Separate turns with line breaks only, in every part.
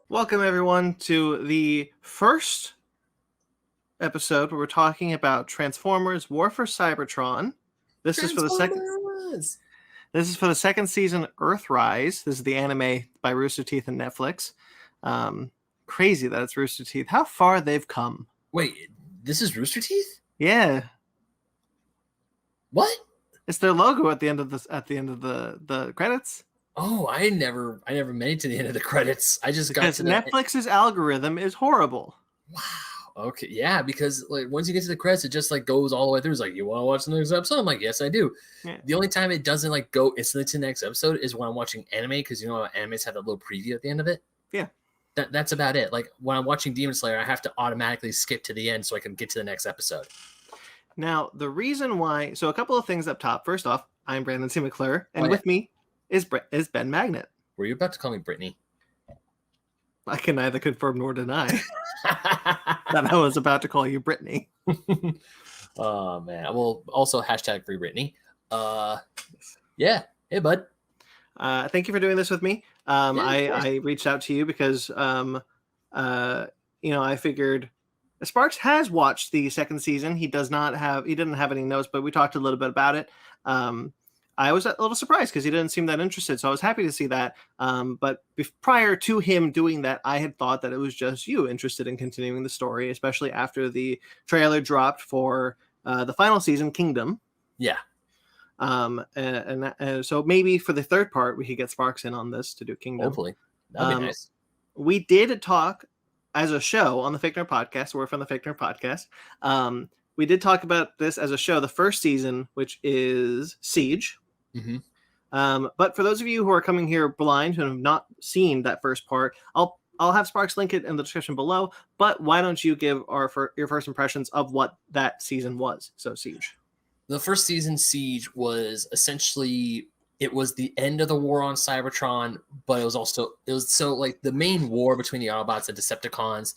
Welcome, everyone, to the first episode where we're talking about Transformers War for Cybertron. This is for the second season, Earthrise. This is the anime by Rooster Teeth and Netflix. Crazy that it's Rooster Teeth. How far they've come.
Wait, this is Rooster Teeth?
Yeah.
What?
It's their logo at the end of the credits.
Oh, I never made it to the end of the credits. I just
got to Netflix's algorithm is horrible.
Wow. Okay, yeah, because like once you get to the credits, it just like goes all the way through. It's like, you want to watch the next episode? I'm like, yes, I do. Yeah. The only time it doesn't like go instantly to the next episode is when I'm watching anime, because you know how animes have that little preview at the end of it.
Yeah,
that's about it. Like when I'm watching Demon Slayer, I have to automatically skip to the end so I can get to the next episode.
Now, the reason why, so a couple of things up top. First off, I'm Brandon C. McClure, and with me is Ben Magnet.
Were you about to call me Brittany?
I can neither confirm nor deny that I was about to call you Brittany.
Oh, man. Well, also hashtag free Brittany. Yeah. Hey, bud.
Thank you for doing this with me. I reached out to you because, I figured Sparkz has watched the second season. He didn't have any notes, but we talked a little bit about it. I was a little surprised because he didn't seem that interested, so I was happy to see that. But prior to him doing that, I had thought that it was just you interested in continuing the story, especially after the trailer dropped for the final season, Kingdom.
Yeah.
And so maybe for the third part, we could get Sparkz in on this to do Kingdom.
Hopefully. That'd be nice.
We did talk as a show on the Fake Nerd Podcast. We're from the Fake Nerd Podcast. We did talk about this as a show, the first season, which is Siege.
Mm-hmm.
But for those of you who are coming here blind and have not seen that first part, I'll have Sparkz link it in the description below. But why don't you give your first impressions of what that season was? So Siege.
The first season, Siege, was essentially, it was the end of the war on Cybertron, but it was so like the main war between the Autobots and Decepticons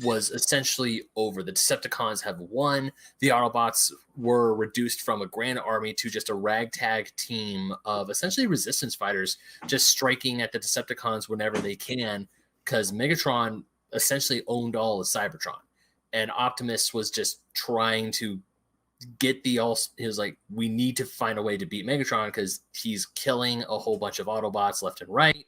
was essentially over. The Decepticons have won. The Autobots were reduced from a grand army to just a ragtag team of essentially resistance fighters, just striking at the Decepticons whenever they can, because Megatron essentially owned all of Cybertron, and Optimus was just trying to get he was like, we need to find a way to beat Megatron because he's killing a whole bunch of Autobots left and right.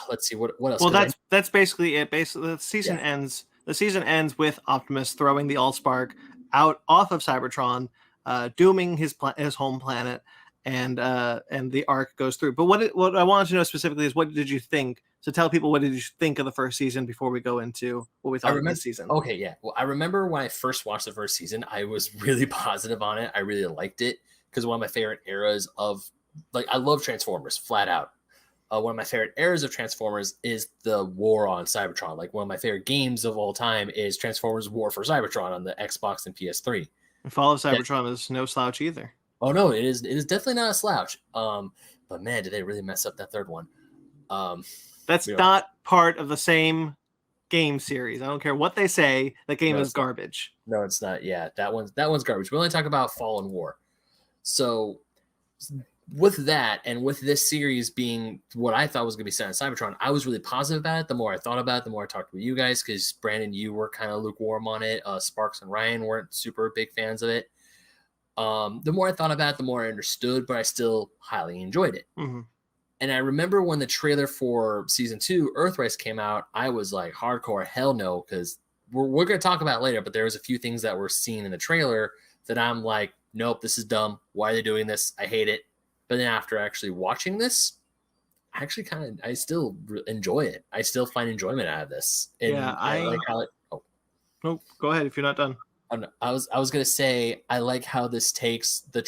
Let's see what else.
Well, that's basically it. Basically, the season ends. The season ends with Optimus throwing the Allspark off of Cybertron, dooming his home planet, and the arc goes through. But what I wanted to know specifically is, what did you think? So tell people, what did you think of the first season before we go into what we thought of this season?
Okay, yeah. Well, I remember when I first watched the first season, I was really positive on it. I really liked it because one of my favorite eras of, like, I love Transformers flat out. One of my favorite eras of Transformers is the war on Cybertron. Like, one of my favorite games of all time is Transformers War for Cybertron on the Xbox and PS3.
And Fall of Cybertron is no slouch either.
Oh no, it is definitely not a slouch. But man, did they really mess up that third one.
That's not part of the same game series. I don't care what they say. That game is garbage.
No, it's not. Yeah, that one's garbage. We only talk about Fall and War. So with that, and with this series being what I thought was going to be set on Cybertron, I was really positive about it. The more I thought about it, the more I talked with you guys, because Brandon, you were kind of lukewarm on it. Sparkz and Ryan weren't super big fans of it. The more I thought about it, the more I understood, but I still highly enjoyed it.
Mm-hmm.
And I remember when the trailer for season 2, Earthrise, came out, I was like, hardcore hell no, because we're going to talk about it later, but there was a few things that were seen in the trailer that I'm like, nope, this is dumb. Why are they doing this? I hate it. But then after actually watching this, I still enjoy it. I still find enjoyment out of this. And
yeah,
I like how it. Oh,
no, go ahead if you're not done.
I was gonna say, I like how this takes the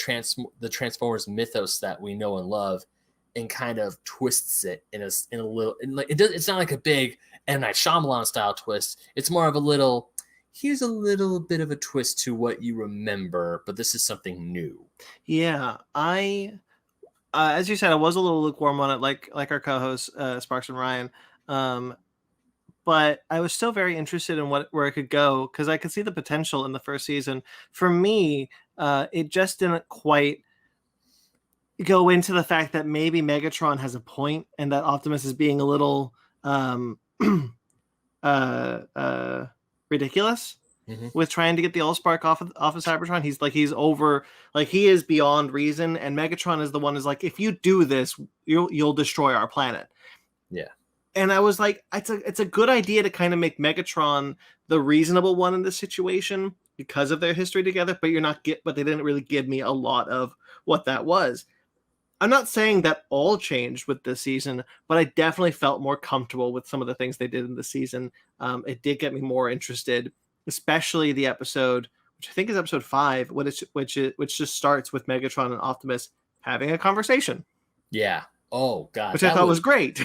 Transformers mythos that we know and love, and kind of twists it in a little. It's not like a big M. Night Shyamalan style twist. It's more of a little. Here's a little bit of a twist to what you remember, but this is something new.
Yeah, as you said, I was a little lukewarm on it, like our co-hosts Sparkz and Ryan. But I was still very interested in where it could go, because I could see the potential in the first season. For me, it just didn't quite. go into the fact that maybe Megatron has a point and that Optimus is being a little ridiculous with trying to get the Allspark off of Cybertron. He's over, like he is beyond reason, and Megatron is the one who's like, if you do this, you'll destroy our planet.
Yeah.
And I was like, it's a good idea to kind of make Megatron the reasonable one in this situation because of their history together, but but they didn't really give me a lot of what that was. I'm not saying that all changed with this season, but I definitely felt more comfortable with some of the things they did in the season. It did get me more interested, especially the episode, which I think is episode 5, which just starts with Megatron and Optimus having a conversation.
Yeah. Oh God.
Which I thought was great.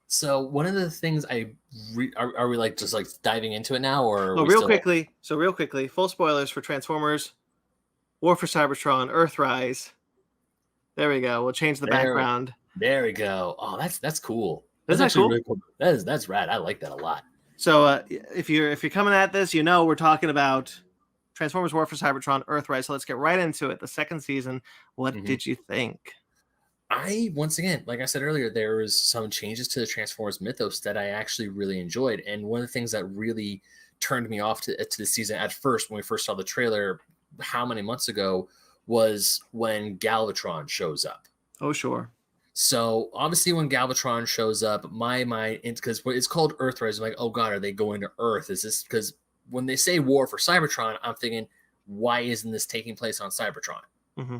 So one of the things are we like just like diving into it now, or
real quickly, full spoilers for Transformers, War for Cybertron, Earthrise. There we go. We'll change the background.
There we go. Oh, that's cool.
That's actually cool?
Really cool. That's rad. I like that a lot.
So if you're coming at this, we're talking about Transformers War for Cybertron, Earthrise. So let's get right into it. The second season. What did you think?
Once again, like I said earlier, there was some changes to the Transformers mythos that I actually really enjoyed. And one of the things that really turned me off to the season at first, when we first saw the trailer, how many months ago, was when Galvatron shows up.
Oh, sure.
So obviously when Galvatron shows up, my mind, because it's called Earthrise, I'm like, oh God, are they going to Earth? Is this, because when they say War for Cybertron, I'm thinking, why isn't this taking place on Cybertron?
Mm-hmm.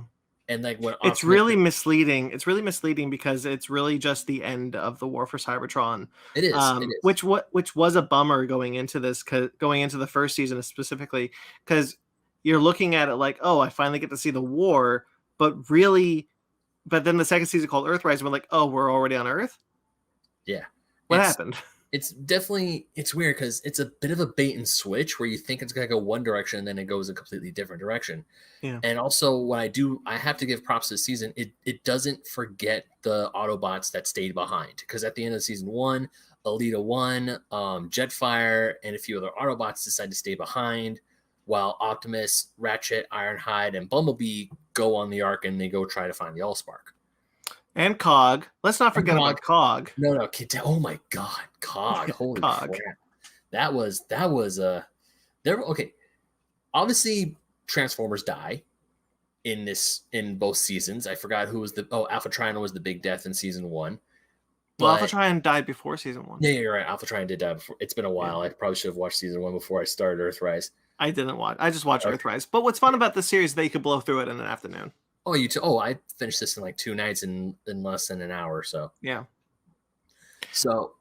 And like when
it's really misleading. It's really misleading because it's really just the end of the War for Cybertron.
It is.
Which was a bummer going into this, going into the first season specifically, because you're looking at it like, oh, I finally get to see the war, but then the second season called Earthrise, we're like, oh, we're already on Earth.
Yeah.
What happened?
It's weird because it's a bit of a bait and switch where you think it's going to go one direction and then it goes a completely different direction.
Yeah.
And also what I have to give props to the season. It doesn't forget the Autobots that stayed behind, because at the end of season 1, Alita 1, Jetfire, and a few other Autobots decide to stay behind, while Optimus, Ratchet, Ironhide, and Bumblebee go on the Ark and they go try to find the Allspark.
And Cog. Let's not forget about Cog.
No. Oh my God, Cog! Holy crap! That was okay. Obviously, Transformers die in both seasons. I forgot who was Alpha Trion was the big death in season 1.
Well, Alpha Trion died before season 1.
Yeah, you're right. Alpha Trion did die before. It's been a while. Yeah. I probably should have watched season 1 before I started Earthrise.
I didn't watch. I just watched Earthrise. But what's fun about this series is that you could blow through it in an afternoon.
Oh, you too? Oh, I finished this in like 2 nights in less than an hour or so.
Yeah.
So.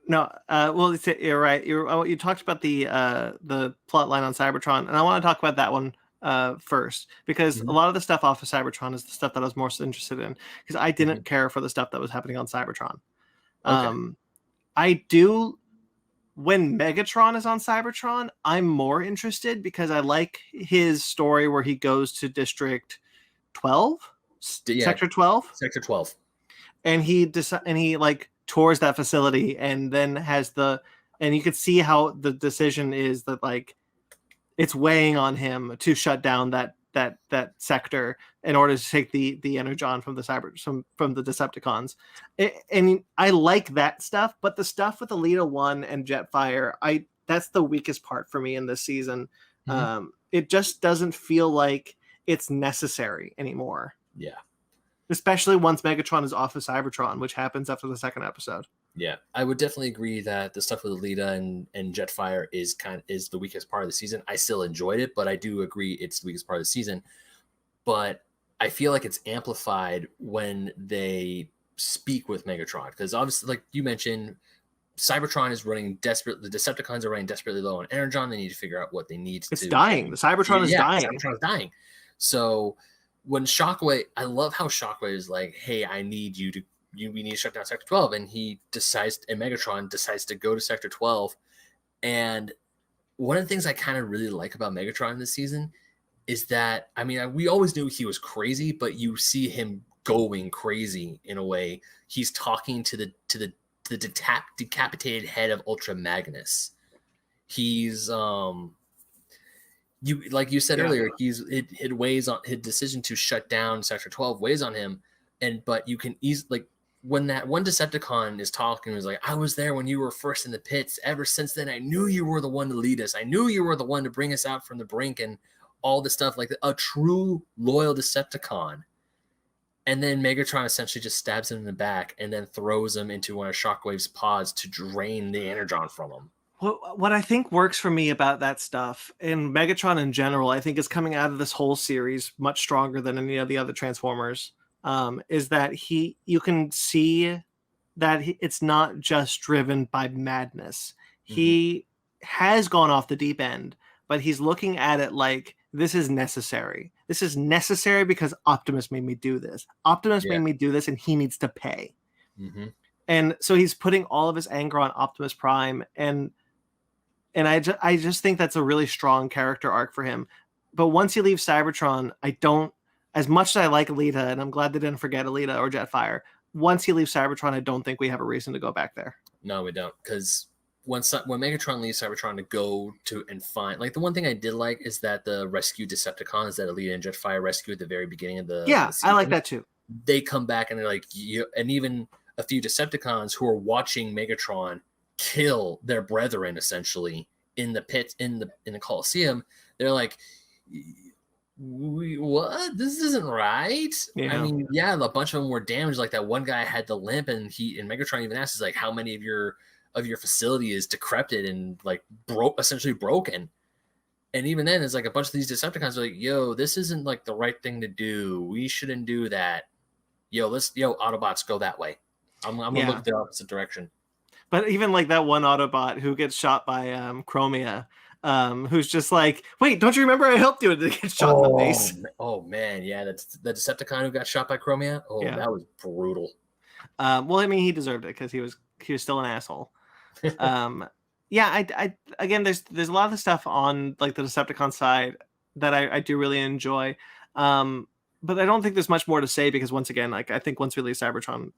No, well, you're right. You talked about the plot line on Cybertron, and I want to talk about that one first, because a lot of the stuff off of Cybertron is the stuff that I was most interested in, because I didn't care for the stuff that was happening on Cybertron. Okay. I do. When Megatron is on Cybertron, I'm more interested because I like his story where he goes to District 12, Sector 12,
Sector 12,
and he like tours that facility, and then and you could see how the decision is that like it's weighing on him to shut down that sector in order to take the energon from the Decepticons. And I like that stuff, but the stuff with Alita 1 and Jetfire, that's the weakest part for me in this season. It just doesn't feel like it's necessary anymore.
Yeah.
Especially once Megatron is off of Cybertron, which happens after the second episode.
Yeah, I would definitely agree that the stuff with Alita and Jetfire is the weakest part of the season. I still enjoyed it, but I do agree it's the weakest part of the season. But I feel like it's amplified when they speak with Megatron, because obviously, like you mentioned, Cybertron is running desperate. The Decepticons are running desperately low on energon. They need to figure out what they need
It's dying. The Cybertron is dying.
Cybertron is dying. So when Shockwave, I love how Shockwave is like, "Hey, I need you to." We need to shut down Sector 12, and Megatron decides to go to Sector 12. And one of the things I kind of really like about Megatron this season is that, I mean, we always knew he was crazy, but you see him going crazy in a way. He's talking to the decapitated head of Ultra Magnus. He's you like you said
Yeah.
earlier, it weighs on his decision to shut down Sector 12 weighs on him, but you can easily like when that one Decepticon is talking, was like, I was there when you were first in the pits. Ever since then, I knew you were the one to lead us. I knew you were the one to bring us out from the brink and all this stuff, like a true loyal Decepticon. And then Megatron essentially just stabs him in the back and then throws him into one of Shockwave's pods to drain the energon from him.
What I think works for me about that stuff, and Megatron in general, I think is coming out of this whole series much stronger than any of the other Transformers, is that you can see that it's not just driven by madness. Mm-hmm. He has gone off the deep end, but he's looking at it like, this is necessary. This is necessary because Optimus made me do this. Optimus made me do this, and he needs to pay. Mm-hmm. And so he's putting all of his anger on Optimus Prime, and I just think that's a really strong character arc for him. But once he leaves Cybertron, I don't, as much as I like Alita, and I'm glad they didn't forget Alita or Jetfire, once he leaves Cybertron, I don't think we have a reason to go back there.
No, we don't, because when Megatron leaves Cybertron to go to and find, like, the one thing I did like is that the rescue Decepticons that Alita and Jetfire rescued at the very beginning of the season,
I like that too.
They come back and they're like, and even a few Decepticons who are watching Megatron kill their brethren essentially in the pit in the Coliseum, they're like, what? This isn't right. Yeah. I mean, yeah, a bunch of them were damaged. Like that one guy had the limp, and Megatron even asks, like, how many of your facility is decrepit and like essentially broken. And even then, it's like a bunch of these Decepticons are like, yo, this isn't like the right thing to do. We shouldn't do that. Yo, Autobots, go that way. I'm gonna look the opposite direction.
But even like that one Autobot who gets shot by Chromia, who's just like, wait, don't you remember I helped you to get shot in the face?
Oh man, yeah, that's the Decepticon who got shot by Chromia. Oh, yeah. That was brutal.
Well, I mean, he deserved it because he was still an asshole. I again, there's a lot of the stuff on like the Decepticon side that I do really enjoy. But I don't think there's much more to say because once again, like I think once we leave Cybertron,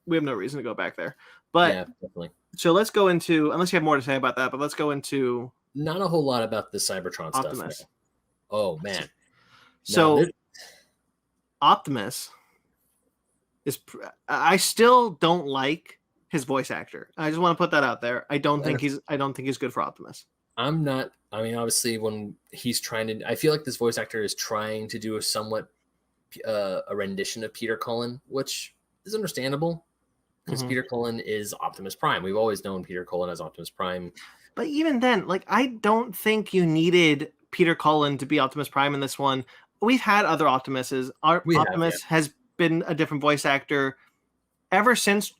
we have no reason to go back there. But
yeah, definitely.
So let's go into, unless you have more to say about that, but let's go into
not a whole lot about the Cybertron
Optimus
stuff. Oh man.
So Optimus is, I still don't like his voice actor. I just want to put that out there. I don't think he's good for Optimus.
I'm not. I mean, obviously, when he's trying to, I feel like this voice actor is trying to do a somewhat a rendition of Peter Cullen, which is understandable because Peter Cullen is Optimus Prime. We've always known Peter Cullen as Optimus Prime.
But even then, like, I don't think you needed Peter Cullen to be Optimus Prime in this one. We've had other Optimuses. Optimus has been a different voice actor ever since.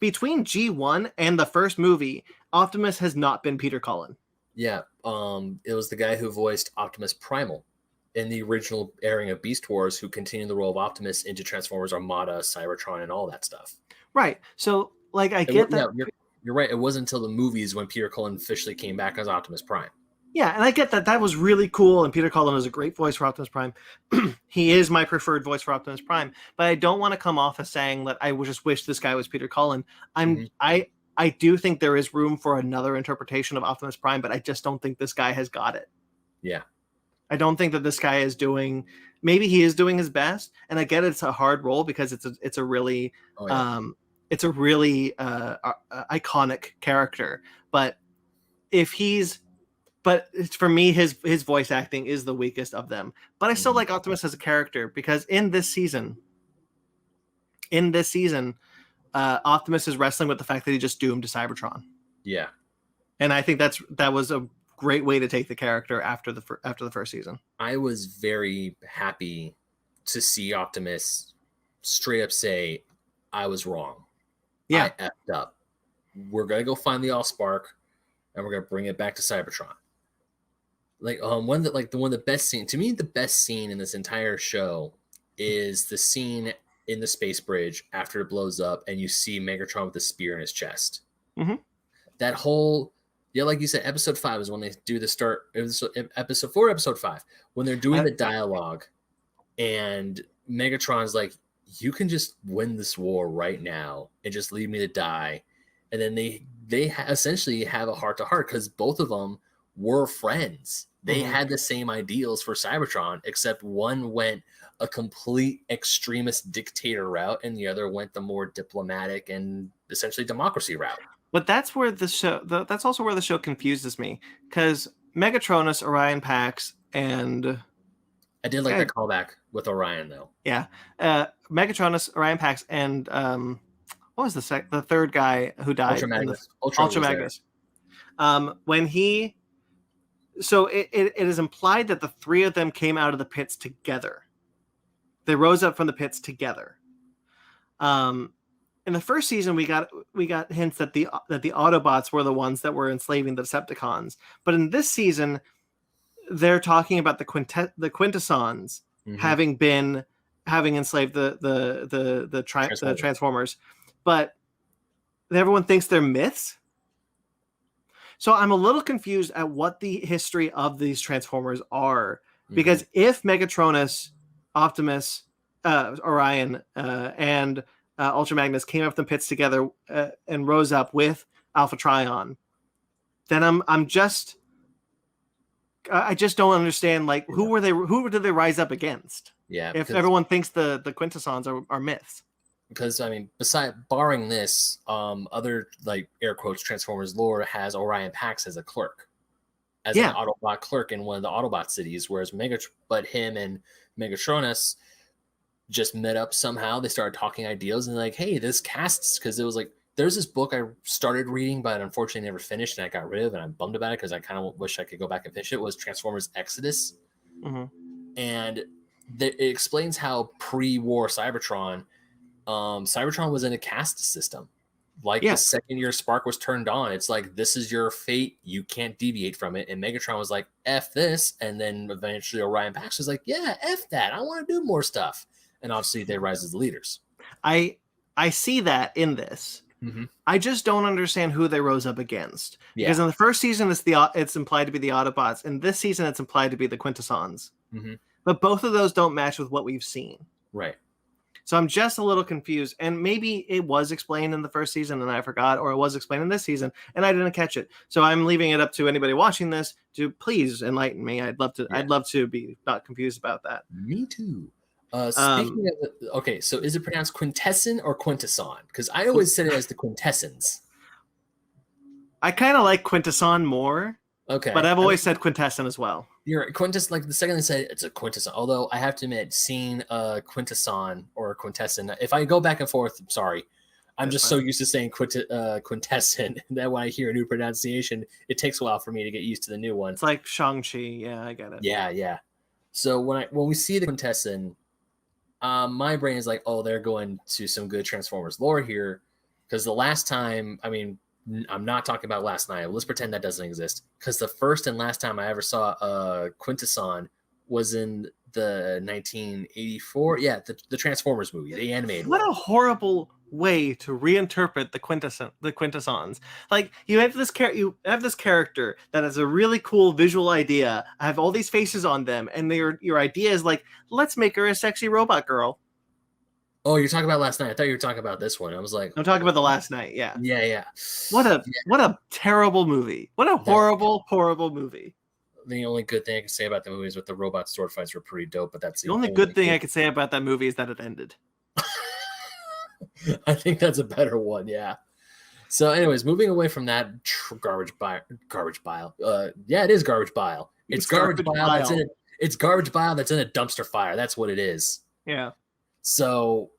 Between G1 and the first movie, Optimus has not been Peter Cullen.
Yeah, it was the guy who voiced Optimus Primal in the original airing of Beast Wars, who continued the role of Optimus into Transformers Armada, Cybertron, and all that stuff.
Right. So, like, I get that.
Yeah, you're right. It wasn't until the movies when Peter Cullen officially came back as Optimus Prime.
Yeah, and I get that. That was really cool, and Peter Cullen is a great voice for Optimus Prime. He is my preferred voice for Optimus Prime, but I don't want to come off as saying that I just wish this guy was Peter Cullen. I do think there is room for another interpretation of Optimus Prime, but I just don't think this guy has got it.
Yeah.
I don't think that this guy is doing, maybe he is doing his best, and I get it's a hard role because it's a really iconic character, but for me, his voice acting is the weakest of them. But I still like Optimus as a character because in this season, Optimus is wrestling with the fact that he just doomed to Cybertron.
Yeah,
and I think that was a great way to take the character after the first season.
I was very happy to see Optimus straight up say, "I was wrong.
Yeah,
I effed up. We're gonna go find the Allspark, and we're gonna bring it back to Cybertron." Like one of the best scene to me, the best scene in this entire show is the scene in the space bridge after it blows up, and you see Megatron with a spear in his chest. Mm-hmm. That whole, like you said, episode 5 is when they do the start. It was episode 4, episode 5, when they're doing the dialogue, and Megatron's like, "You can just win this war right now and just leave me to die," and then they essentially have a heart to heart because both of them were friends. They had the same ideals for Cybertron, except one went a complete extremist dictator route, and the other went the more diplomatic and essentially democracy route.
But that's where that's also where the show confuses me, because Megatronus, Orion Pax, and
I did like that callback with Orion, though.
Yeah, Megatronus, Orion Pax, and what was the third guy who died?
Ultra Magnus.
Ultra Magnus. When he, so it is implied that the three of them came out of the pits together. They rose up from the pits together. In the first season, we got hints that the Autobots were the ones that were enslaving the Decepticons. But in this season, they're talking about the Quintessons having enslaved the Transformers, but everyone thinks they're myths. So I'm a little confused at what the history of these Transformers are, because if Megatronus, Optimus, Orion, and Ultra Magnus came up the pits together and rose up with Alpha Trion, then I just don't understand, like, who did they rise up against?
Yeah,
if everyone thinks the Quintessons are myths.
Because I mean, barring this, other, like, air quotes, Transformers lore has Orion Pax as a clerk, as an Autobot clerk in one of the Autobot cities, whereas but him and Megatronus just met up somehow. They started talking ideals and like, hey, this casts, because it was like, there's this book I started reading, but unfortunately never finished, and I got rid of, and I'm bummed about it because I kind of wish I could go back and finish it. Was Transformers Exodus, and it explains how pre-war Cybertron was in a caste system. Like, the second your spark was turned on, it's like, this is your fate, you can't deviate from it. And Megatron was like, F this, and then eventually Orion Pax was like, yeah, F that, I want to do more stuff. And obviously they rise as the leaders.
I see that in this. I just don't understand who they rose up against. Because in the first season, it's implied to be the Autobots. In this season, it's implied to be the Quintessons. But both of those don't match with what we've seen.
Right.
So I'm just a little confused. And maybe it was explained in the first season and I forgot, or it was explained in this season and I didn't catch it. So I'm leaving it up to anybody watching this to please enlighten me. I'd love to be not confused about that.
Me too. Speaking of, okay, so is it pronounced Quintessent or Quintason? Because I always said it as the Quintessons.
I kind of like Quintason more.
Okay.
But I've always said Quintessent as well.
You're right. Quintason, like the second they said it's a Quintason. Although I have to admit, seeing Quintason or Quintessent, if I go back and forth, I'm sorry. I'm just so used to saying Quintessent that when I hear a new pronunciation, it takes a while for me to get used to the new one.
It's like Shang-Chi. Yeah, I get it.
Yeah. So when we see the Quintessent, my brain is like, oh, they're going to some good Transformers lore here. Because the last time, I mean, I'm not talking about last night. Let's pretend that doesn't exist. Because the first and last time I ever saw Quintason was in the 1984, the Transformers movie, the animated.
What a horrible way to reinterpret the Quintessons. Like, you have this character that has a really cool visual idea. I have all these faces on them, and your idea is like, let's make her a sexy robot girl.
Oh, you're talking about last night. I thought you were talking about this one. I was like,
I'm talking about the last night. Yeah.
Yeah.
What a terrible movie. What a horrible movie.
The only good thing I can say about the movie is with the robot sword fights were pretty dope, but that's
the only good thing I could say about that movie is that it ended.
I think that's a better one, yeah. So, anyways, moving away from that garbage bile. Yeah, it is garbage bile. It's garbage bile. It's garbage bile that's in a dumpster fire. That's what it is.
Yeah.
So,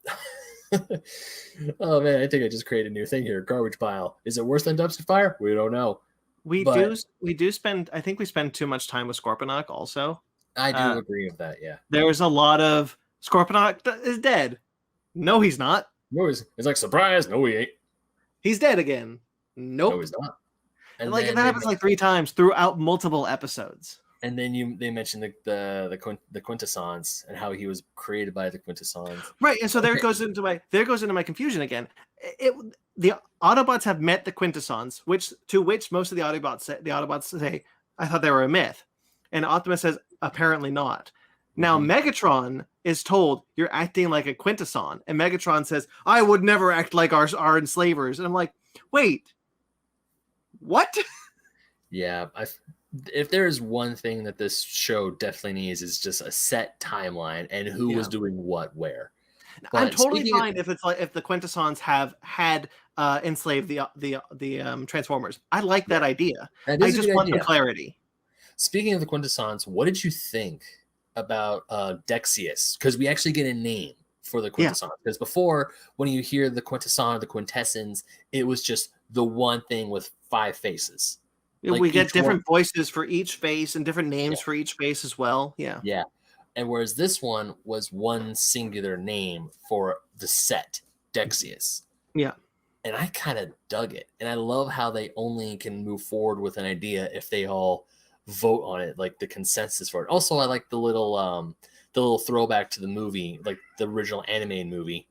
oh man, I think I just created a new thing here. Garbage bile. Is it worse than dumpster fire? We don't know.
We do spend. I think we spend too much time with Scorponok. Also,
I do agree with that. Yeah.
There's a lot of Scorponok is dead. No, he's not.
No, it's like, surprise. No, he ain't.
He's dead again. Nope.
No, he's not.
And like, that happens like 3 times throughout multiple episodes.
And then they mentioned the Quintessons and how he was created by the Quintessons.
Right, and so there goes into my confusion again. The Autobots have met the Quintessons, which most of the Autobots say, I thought they were a myth. And Optimus says, apparently not. Now, Megatron is told, you're acting like a Quintesson. And Megatron says, I would never act like our enslavers. And I'm like, wait, what?
Yeah, if there's one thing that this show definitely needs is just a set timeline and who was doing what where.
I'm
But
totally fine if it's like if the Quintessons have had enslaved the Transformers. I like that idea.
that
I
is a
just
good
want
idea.
some clarity.
Speaking of the Quintessons, what did you think about Dexius? Because we actually get a name for the Quintessons. Because before, when you hear the Quintesson or the Quintessons, it was just the one thing with 5 faces. Like
We get different voices for each face and different names for each face as well. Yeah.
Yeah. And whereas this one was one singular name for the set, Dexius.
Yeah.
And I kind of dug it. And I love how they only can move forward with an idea if they all vote on it, like the consensus for it. Also, I like the little throwback to the movie, like the original animated movie,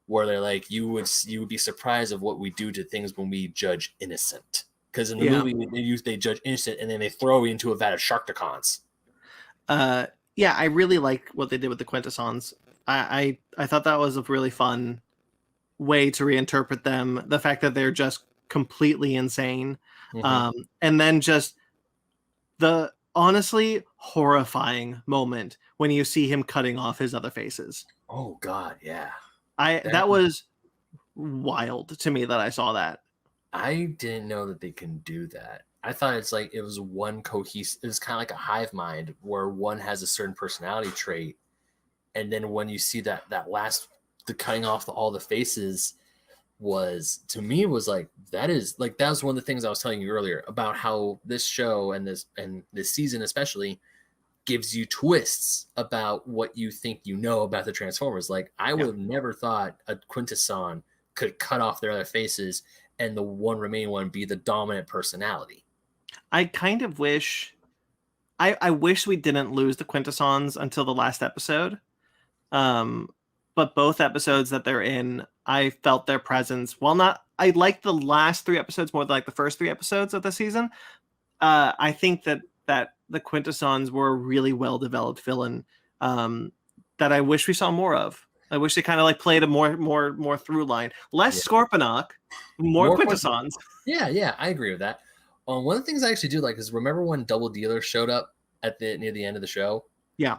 where they're like, you would be surprised of what we do to things when we judge innocent. Because in the movie they judge innocent and then they throw you into a vat of Sharkticons.
Yeah, I really like what they did with the Quintessons. I thought that was a really fun way to reinterpret them. The fact that they're just completely insane. And then just the honestly horrifying moment when you see him cutting off his other faces.
Oh God, yeah.
That was wild to me that I saw that.
I didn't know that they can do that. I thought it was one cohesive. It was kind of like a hive mind where one has a certain personality trait, and then when you see the cutting off all the faces was like that was one of the things I was telling you earlier about how this show and this season especially gives you twists about what you think you know about the Transformers. Like I would have never thought a Quintesson could cut off their other faces and the one remaining one be the dominant personality.
I kind of wish I wish we didn't lose the Quintessons until the last episode. But both episodes that they're in, I felt their presence. I like the last 3 episodes more than like the first 3 episodes of the season. I think that the Quintessons were a really well developed villain that I wish we saw more of. I wish they kind of like played a more through line, less Scorponok, more Quintessons.
Yeah, I agree with that. One of the things I actually do like is remember when Double Dealer showed up near the end of the show?
Yeah.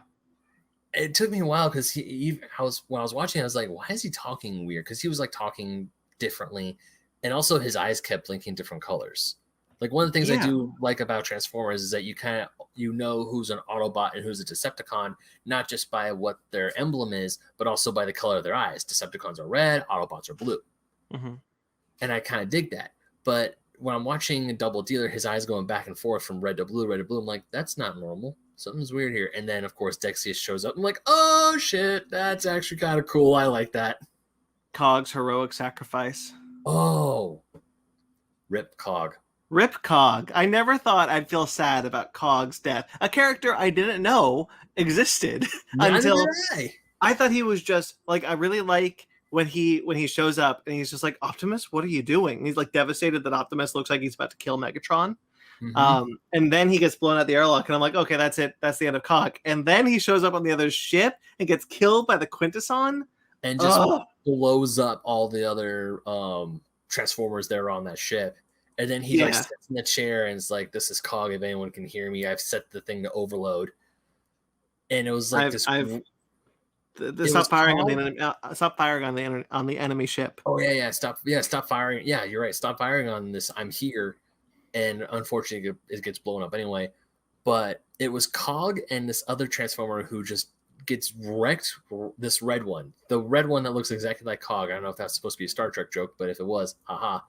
It took me a while because when I was watching, I was like, why is he talking weird? Because he was like talking differently, and also his eyes kept blinking different colors. Like one of the things I do like about Transformers is that you know who's an Autobot and who's a Decepticon, not just by what their emblem is, but also by the color of their eyes. Decepticons are red, Autobots are blue. Mm-hmm. And I kind of dig that. But when I'm watching Double Dealer, his eyes going back and forth from red to blue, I'm like, that's not normal. Something's weird here. And then, of course, Dexius shows up. I'm like, oh, shit, that's actually kind of cool. I like that.
Cog's heroic sacrifice.
Oh, Rip Cog.
Rip Cog. I never thought I'd feel sad about Cog's death. A character I didn't know existed until I thought he was just like, I really like when he shows up and he's just like, Optimus, what are you doing? And he's like devastated that Optimus looks like he's about to kill Megatron. Mm-hmm. And then he gets blown out the airlock and I'm like, okay, that's it. That's the end of Cog. And then he shows up on the other ship and gets killed by the Quintesson.
And just blows up all the other Transformers that are on that ship. And then he like sits in the chair and is like, this is Cog. If anyone can hear me, I've set the thing to overload. And it was like
stop firing on the enemy ship.
Oh stop firing. Yeah, you're right. Stop firing on this. I'm here. And unfortunately, it gets blown up anyway. But it was Cog and this other Transformer who just gets wrecked. This red one, the red one that looks exactly like Cog. I don't know if that's supposed to be a Star Trek joke, but if it was, haha.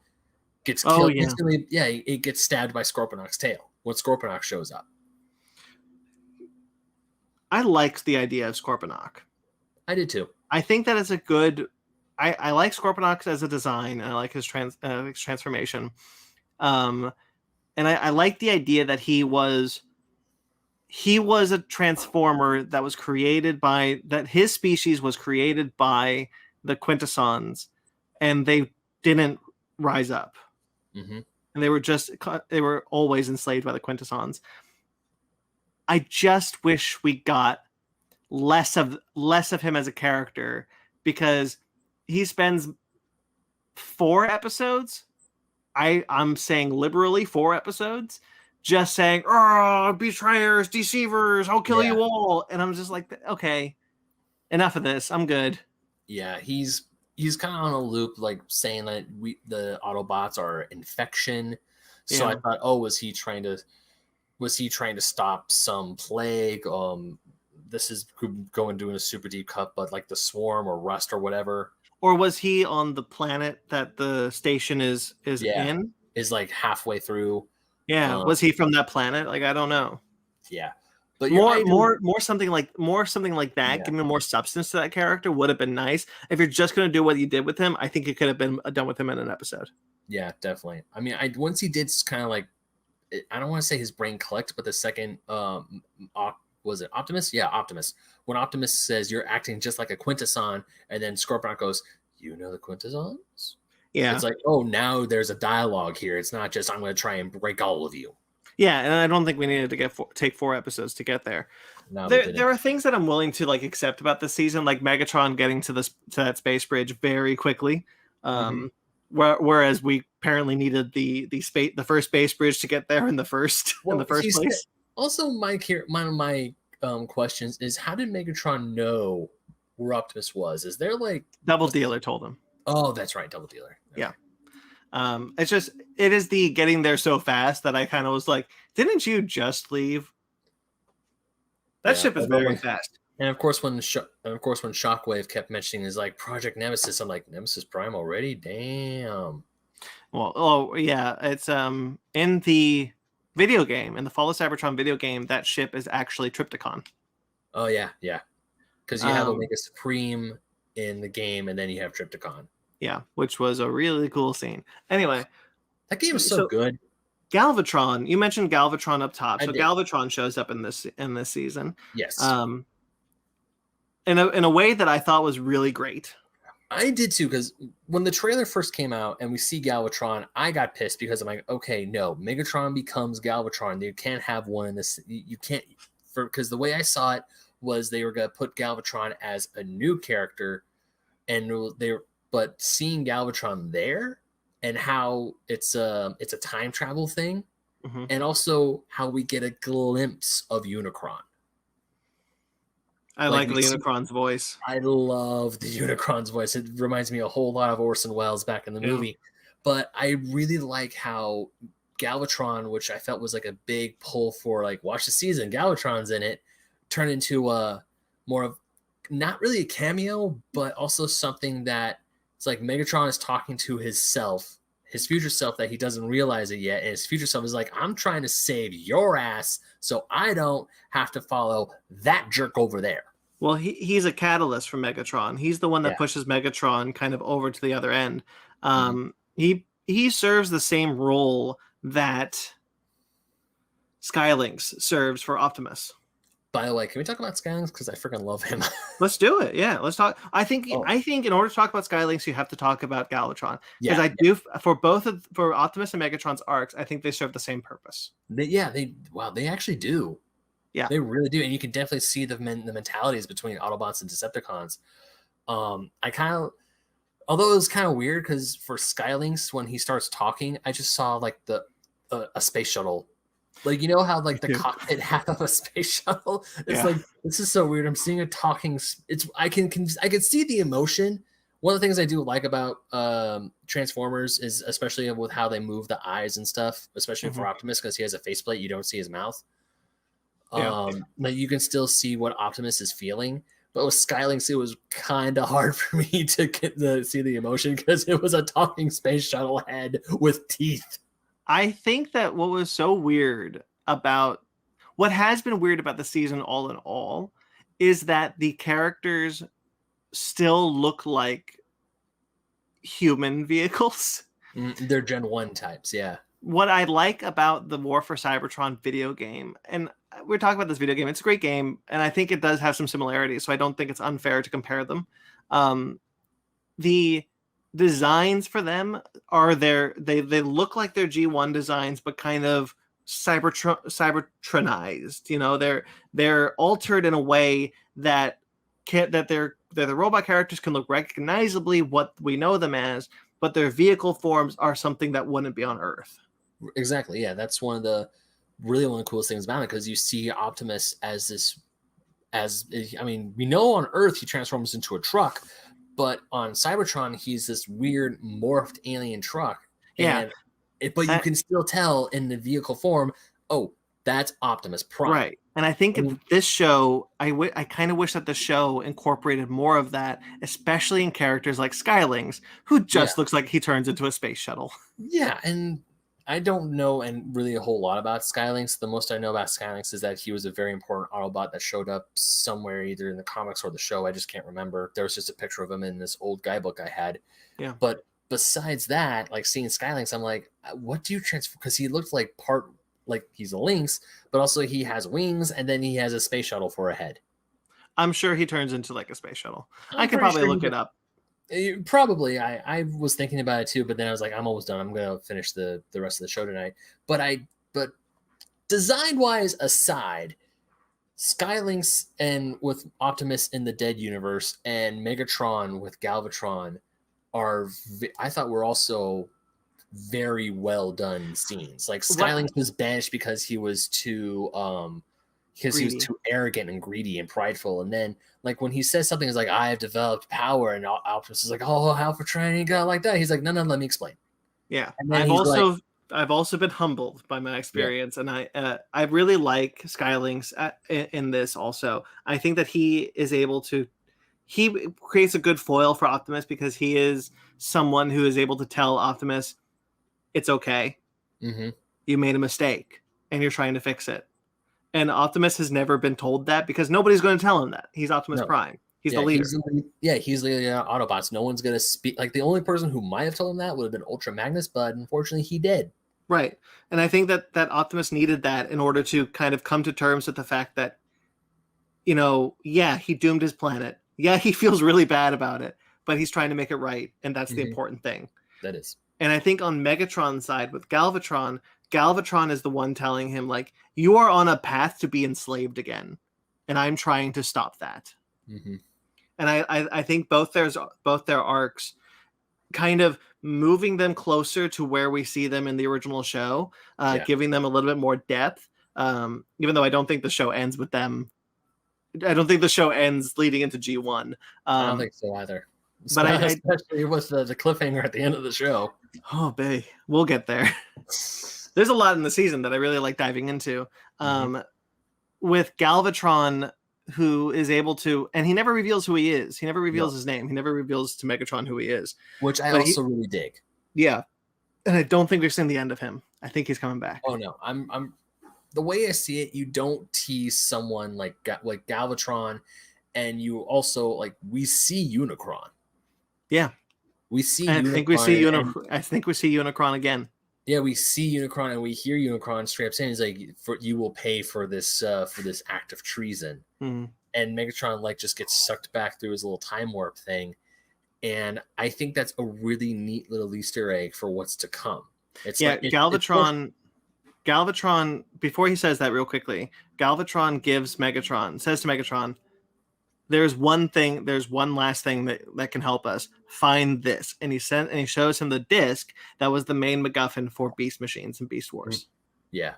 Gets killed instantly. Yeah, it gets stabbed by Scorponok's tail when Scorponok shows up.
I liked the idea of Scorponok.
I did too.
I think that is a good. I like Scorponok as a design, and I like his transformation. And I like the idea that he was a transformer that was created by that his species was created by the Quintessons, and they didn't rise up. Mm-hmm. And they were always enslaved by the Quintessons. I just wish we got less of him as a character, because he spends 4 episodes. I'm saying liberally 4 episodes just saying, "Oh, betrayers, deceivers, I'll kill
Yeah.
you all," and I'm just like, okay, enough of this. I'm good.
Yeah, he's kind of on a loop, like saying that the Autobots are infection. So I thought, oh, was he trying to stop some plague? This is going doing a super deep cut, but like the swarm or rust or whatever.
Or was he on the planet that the station is in?
Is like halfway through.
Yeah, was he from that planet? Like, I don't know.
Yeah, but
more something like that.
Yeah.
Giving more substance to that character would have been nice. If you're just going to do what you did with him, I think it could have been done with him in an episode.
Yeah, definitely. I mean, once he did kind of like, I don't want to say his brain clicked, but the second, was it Optimus? Yeah, Optimus. When Optimus says you're acting just like a Quintason, and then Scorpion goes, "You know the Quintasons?"
Yeah,
it's like, oh, now there's a dialogue here. It's not just I'm going to try and break all of you.
Yeah, and I don't think we needed to take 4 episodes to get there. No, there are things that I'm willing to like accept about this season, like Megatron getting to that space bridge very quickly. Whereas we apparently needed the first space bridge to get there in the first place.
Also, one of my questions is, how did Megatron know where Optimus was? Is there like
Double Dealer told him?
Oh, that's right, Double Dealer.
Okay. Yeah. It is the getting there so fast that I kind of was like, didn't you just leave? That ship is very fast.
And of course, when Shockwave kept mentioning is like Project Nemesis, I'm like, Nemesis Prime already? Damn.
Well, yeah, it's in the video game, in the Fall of Cybertron video game, that ship is actually Trypticon.
Oh yeah, because you have Omega Supreme in the game, and then you have Trypticon.
Yeah, which was a really cool scene. Anyway,
that game is so good.
Galvatron, you mentioned Galvatron up top. So Galvatron shows up in this season.
Yes.
In a way that I thought was really great.
I did too, because when the trailer first came out and we see Galvatron, I got pissed because I'm like, okay, no, Megatron becomes Galvatron. You can't have one in this. You can't, because the way I saw it was they were going to put Galvatron as a new character, but seeing Galvatron there and how it's a time travel thing, and also how we get a glimpse of Unicron.
I like the Unicron's voice.
I love the Unicron's voice. It reminds me a whole lot of Orson Welles back in the movie. But I really like how Galvatron, which I felt was like a big pull for like, watch the season, Galvatron's in it, turned into a more of not really a cameo, but also something that it's like Megatron is talking to his future self that he doesn't realize it yet. And his future self is like, I'm trying to save your ass so I don't have to follow that jerk over there.
Well, he's a catalyst for Megatron. He's the one that pushes Megatron kind of over to the other end. He serves the same role that Skylinks serves for Optimus.
By the way, can we talk about Skylinks? Because I freaking love him.
Let's do it. Yeah, let's talk. I think in order to talk about Skylinks, you have to talk about Galvatron. Because do for Optimus and Megatron's arcs, I think they serve the same purpose.
They actually do.
Yeah,
they really do, and you can definitely see the mentalities between Autobots and Decepticons. Although it was kind of weird because for Skylinks, when he starts talking, I just saw like a space shuttle. Like, you know how like the cockpit half of a space shuttle? It's like, this is so weird. I'm seeing a talking. I can see the emotion. One of the things I do like about Transformers is especially with how they move the eyes and stuff, especially for Optimus, because he has a faceplate. You don't see his mouth. But you can still see what Optimus is feeling. But with Skylinks, it was kind of hard for me to see the emotion because it was a talking space shuttle head with teeth.
I think that what has been weird about the season all in all is that the characters still look like human vehicles.
They're Gen 1 types, yeah.
What I like about the War for Cybertron video game, and we're talking about this video game, it's a great game, and I think it does have some similarities, so I don't think it's unfair to compare them. The designs for them are they look like they're G1 designs, but kind of Cybertronized. You know, they're altered in a way that the robot characters can look recognizably what we know them as, but their vehicle forms are something that wouldn't be on Earth.
Exactly. Yeah, that's one of the really one of the coolest things about it, because you see Optimus we know on Earth he transforms into a truck, but on Cybertron he's this weird morphed alien truck.
Yeah.
But you can still tell in the vehicle form, oh, that's Optimus Prime.
Right. And I think this show, I kind of wish that the show incorporated more of that, especially in characters like Skylinks, who just looks like he turns into a space shuttle.
Yeah, and I don't know really a whole lot about Skylinks. The most I know about Skylinks is that he was a very important Autobot that showed up somewhere, either in the comics or the show. I just can't remember. There was just a picture of him in this old guidebook I had.
Yeah.
But besides that, like seeing Skylinks, I'm like, what do you transfer? Because he looked like he's a Lynx, but also he has wings, and then he has a space shuttle for a head.
I'm sure he turns into like a space shuttle. I could probably look it up.
Probably. I was thinking about it too, but then I was like, I'm almost done. I'm gonna finish the rest of the show tonight. But design wise aside, Skylinks and with Optimus in the Dead universe and Megatron with Galvatron I thought were also very well done scenes. Like Skylinks was banished because he was too he was too arrogant and greedy and prideful. And then like when he says something is like, I have developed power, and Optimus is like, oh, how for trying to go like that? He's like, no, let me explain.
Yeah. I've also been humbled by my experience, and I really like Skylinks in this also. I think that he creates a good foil for Optimus, because he is someone who is able to tell Optimus, it's okay.
Mm-hmm.
You made a mistake and you're trying to fix it. And Optimus has never been told that, because nobody's going to tell him that. He's Optimus Prime. He's the leader.
He's the leader of Autobots. No one's going to speak. Like the only person who might have told him that would have been Ultra Magnus, but unfortunately he did.
Right. And I think that Optimus needed that in order to kind of come to terms with the fact that, he doomed his planet. Yeah, he feels really bad about it, but he's trying to make it right. And that's the important thing.
That is.
And I think on Megatron's side with Galvatron is the one telling him, like, you are on a path to be enslaved again, and I'm trying to stop that.
Mm-hmm.
And I think both their arcs kind of moving them closer to where we see them in the original show, giving them a little bit more depth, even though I don't think the show ends with them. I don't think the show ends leading into G1.
I don't think so either.
But
especially with the cliffhanger at the end of the show.
Oh, babe, we'll get there. There's a lot in the season that I really like diving into. With Galvatron, who is able to, and he never reveals who he is. He never reveals his name. He never reveals to Megatron who he is.
Which I also really dig.
Yeah. And I don't think we've seen the end of him. I think he's coming back.
Oh, no. I'm the way I see it, you don't tease someone like Galvatron, and you also, like, we see Unicron.
Yeah.
We see
I think we see Unicron again.
Yeah, we see Unicron and we hear Unicron straight up saying, "He's like, you will pay for this act of treason."
Mm-hmm.
And Megatron like just gets sucked back through his little time warp thing, and I think that's a really neat little Easter egg for what's to come. Galvatron.
Galvatron, before he says that, real quickly, Galvatron says to Megatron, there's one last thing that can help us find this. And he shows him the disc that was the main MacGuffin for Beast Machines and Beast Wars.
Yeah.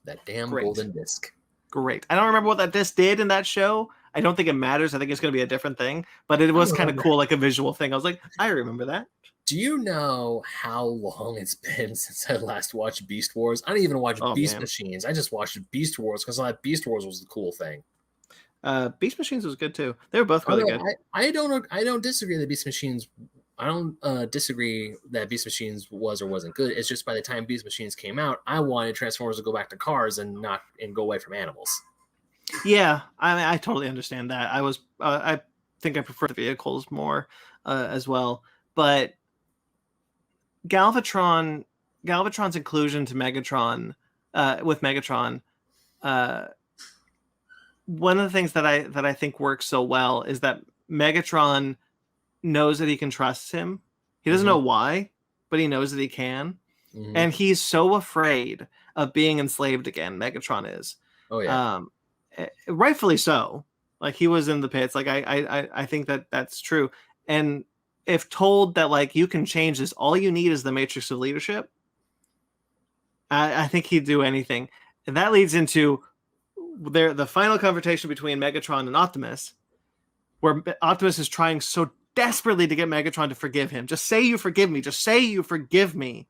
That damn golden disc.
Great. I don't remember what that disc did in that show. I don't think it matters. I think it's going to be a different thing, but it was kind of cool, like a visual thing. I was like, I remember that.
Do you know how long it's been since I last watched Beast Wars? I don't even watch Beast Machines. I just watched Beast Wars because I thought Beast Wars was the cool thing.
Beast Machines was good too. They were both really good.
I don't disagree that Beast Machines. I don't disagree that Beast Machines was or wasn't good. It's just by the time Beast Machines came out, I wanted Transformers to go back to cars and go away from animals.
Yeah, I totally understand that. I think I prefer the vehicles more as well. But Galvatron's inclusion to Megatron with Megatron. One of the things that I think works so well is that Megatron knows that he can trust him. He doesn't know why, but he knows that he can. Mm-hmm. And he's so afraid of being enslaved again. Megatron is.
Oh yeah.
Rightfully so. Like, he was in the pits. Like, I think that's true. And if told that, like, you can change this, all you need is the matrix of leadership, I think he'd do anything. And that leads into the final confrontation between Megatron and Optimus, where Optimus is trying so desperately to get Megatron to forgive him. Just say you forgive me. Just say you forgive me.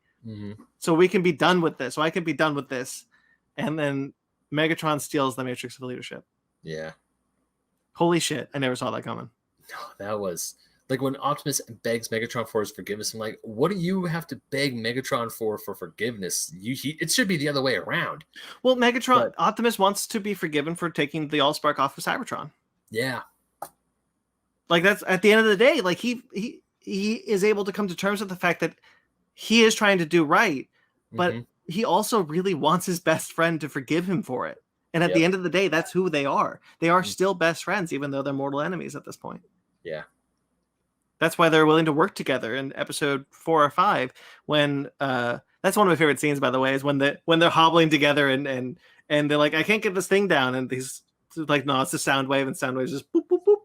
So we can be done with this. So I can be done with this. And then Megatron steals the Matrix of Leadership.
Yeah.
Holy shit. I never saw that coming.
No, that was like when Optimus begs Megatron for his forgiveness. I'm like, what do you have to beg Megatron for forgiveness? It should be the other way around.
Well, Optimus wants to be forgiven for taking the Allspark off of Cybertron.
Yeah.
Like that's at the end of the day, like he is able to come to terms with the fact that he is trying to do right, but he also really wants his best friend to forgive him for it. And at the end of the day, that's who they are. They are still best friends, even though they're mortal enemies at this point.
Yeah. That's
why they're willing to work together in episode 4 or 5. When that's one of my favorite scenes, by the way, is when they're hobbling together and they're like, I can't get this thing down, and he's like, no, it's a sound wave, and sound wave's just boop boop boop.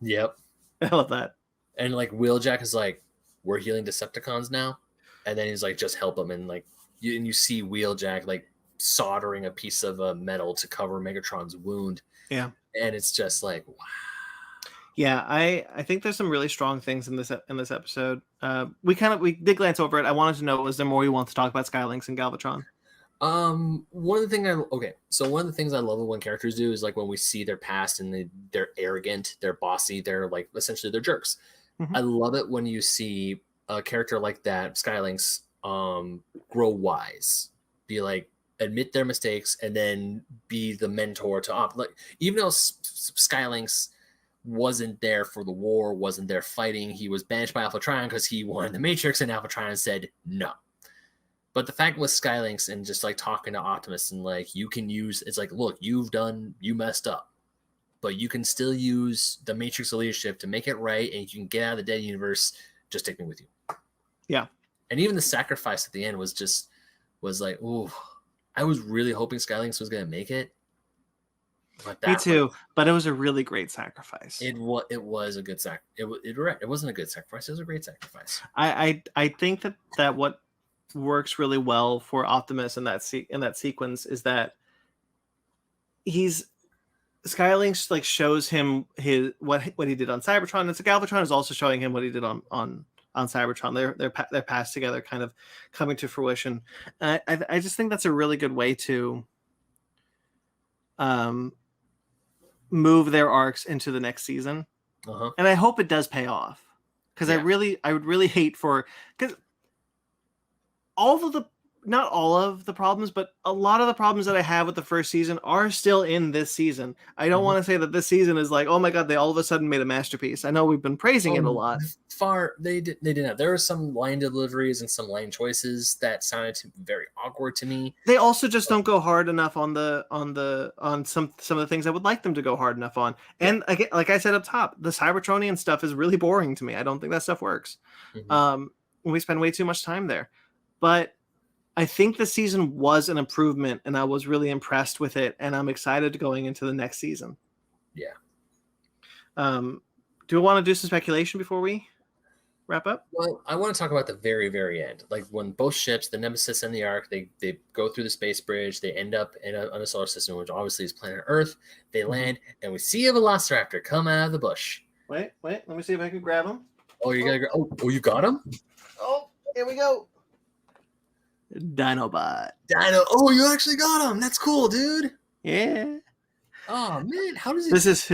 Yep.
I love that.
And like Wheeljack is like, we're healing Decepticons now, and then he's like, just help them, and like you see Wheeljack like soldering a piece of metal to cover Megatron's wound.
Yeah.
And it's just like, wow.
Yeah, I think there's some really strong things in this episode. We did glance over it. I wanted to know, was there more you want to talk about Skylinks and Galvatron?
One of the things I love when characters do is like when we see their past and they're arrogant, they're bossy, they're like essentially they're jerks. I love it when you see a character like that, Skylinks, grow wise, be like, admit their mistakes, and then be the mentor to like, even though Skylinks wasn't there for the war, wasn't there fighting, he was banished by Alpha Trion because he wanted the Matrix, and Alpha Trion said no. But the fact with Skylinks and just like talking to Optimus and like, you can use, it's like, look, you messed up, but you can still use the Matrix of Leadership to make it right, and you can get out of the dead universe. Just take me with you.
Yeah.
And even the sacrifice at the end was like, ooh, I was really hoping Skylinks was going to make it.
Me too, but it was a really great sacrifice.
It was a good it wasn't a good sacrifice. It was a great sacrifice.
I think that what works really well for Optimus in that sequence is that Skylinks like shows him what he did on Cybertron, and so Galvatron is also showing him what he did on Cybertron. Their past together kind of coming to fruition. I just think that's a really good way to move their arcs into the next season. And I hope it does pay off, because I would really hate because not all of the problems, but a lot of the problems that I have with the first season are still in this season. I don't want to say that this season is like, oh my god, they all of a sudden made a masterpiece. I know we've been praising it a lot.
They didn't. There were some line deliveries and some line choices that sounded very awkward to me.
They also just don't go hard enough on some of the things I would like them to go hard enough on. And again, like I said up top, the Cybertronian stuff is really boring to me. I don't think that stuff works. We spend way too much time there. But I think the season was an improvement, and I was really impressed with it, and I'm excited going into the next season.
Yeah.
Do we want to do some speculation before we wrap up?
Well, I want to talk about the very, very end. Like when both ships, the Nemesis and the Ark, they go through the space bridge, they end up on a solar system, which obviously is planet Earth. They land, and we see a Velociraptor come out of the bush.
Wait, let me see if I can grab him.
Oh, you got him?
Oh, here we go. Dinobot.
Oh, you actually got him. That's cool, dude.
Yeah.
Oh man, how does he?
This is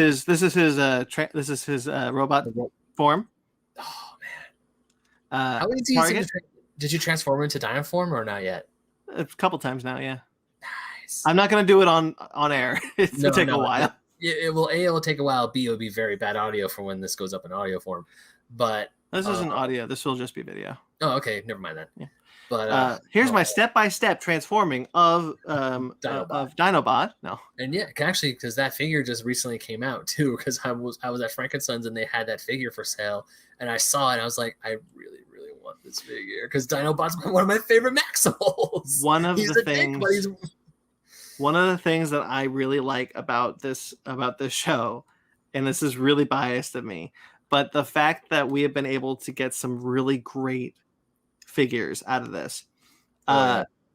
his robot form.
Oh man. How did did you transform into Dino form or not yet?
A couple times now, yeah.
Nice.
I'm not gonna do it on air. It'll take a while.
It will take a while. B, it'll be very bad audio for when this goes up in audio form. But
this isn't audio. This will just be video.
Oh, okay. Never mind then.
Yeah.
But
here's my step-by-step transforming of Dinobot. No,
and yeah, actually, because that figure just recently came out too. Because I was at Frankenson's and they had that figure for sale, and I saw it. And I was like, I really, really want this figure because Dinobot's one of my favorite Maximals.
One of the things that I really like about this show, and this is really biased of me, but the fact that we have been able to get some really great figures out of this.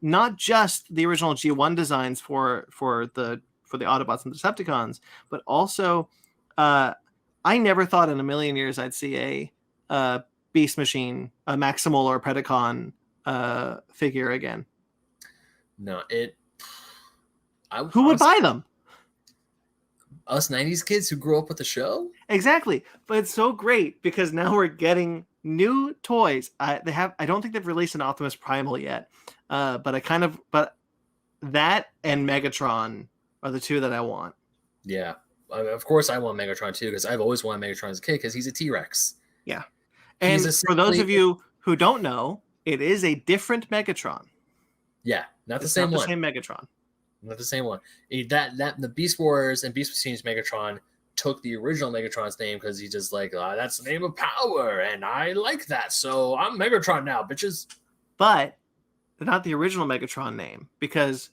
not just the original G1 designs for the Autobots and Decepticons, but also I never thought in a million years I'd see a Beast Machine, a Maximal or a Predacon figure again.
No,
who would buy them?
Us 90s kids who grew up with the show?
Exactly. But it's so great because now we're getting new toys. I don't think they've released an Optimus Primal yet. But that and Megatron are the two that I want.
Yeah. Of course I want Megatron too, because I've always wanted Megatron as a kid because he's a T-Rex.
Yeah. And for those of you who don't know, it is a different Megatron.
Yeah, not the same
Megatron.
Not the same one. That the Beast Wars and Beast Machines Megatron took the original Megatron's name because he's just like, that's the name of power, and I like that, so I'm Megatron now, bitches.
But not the original Megatron name, because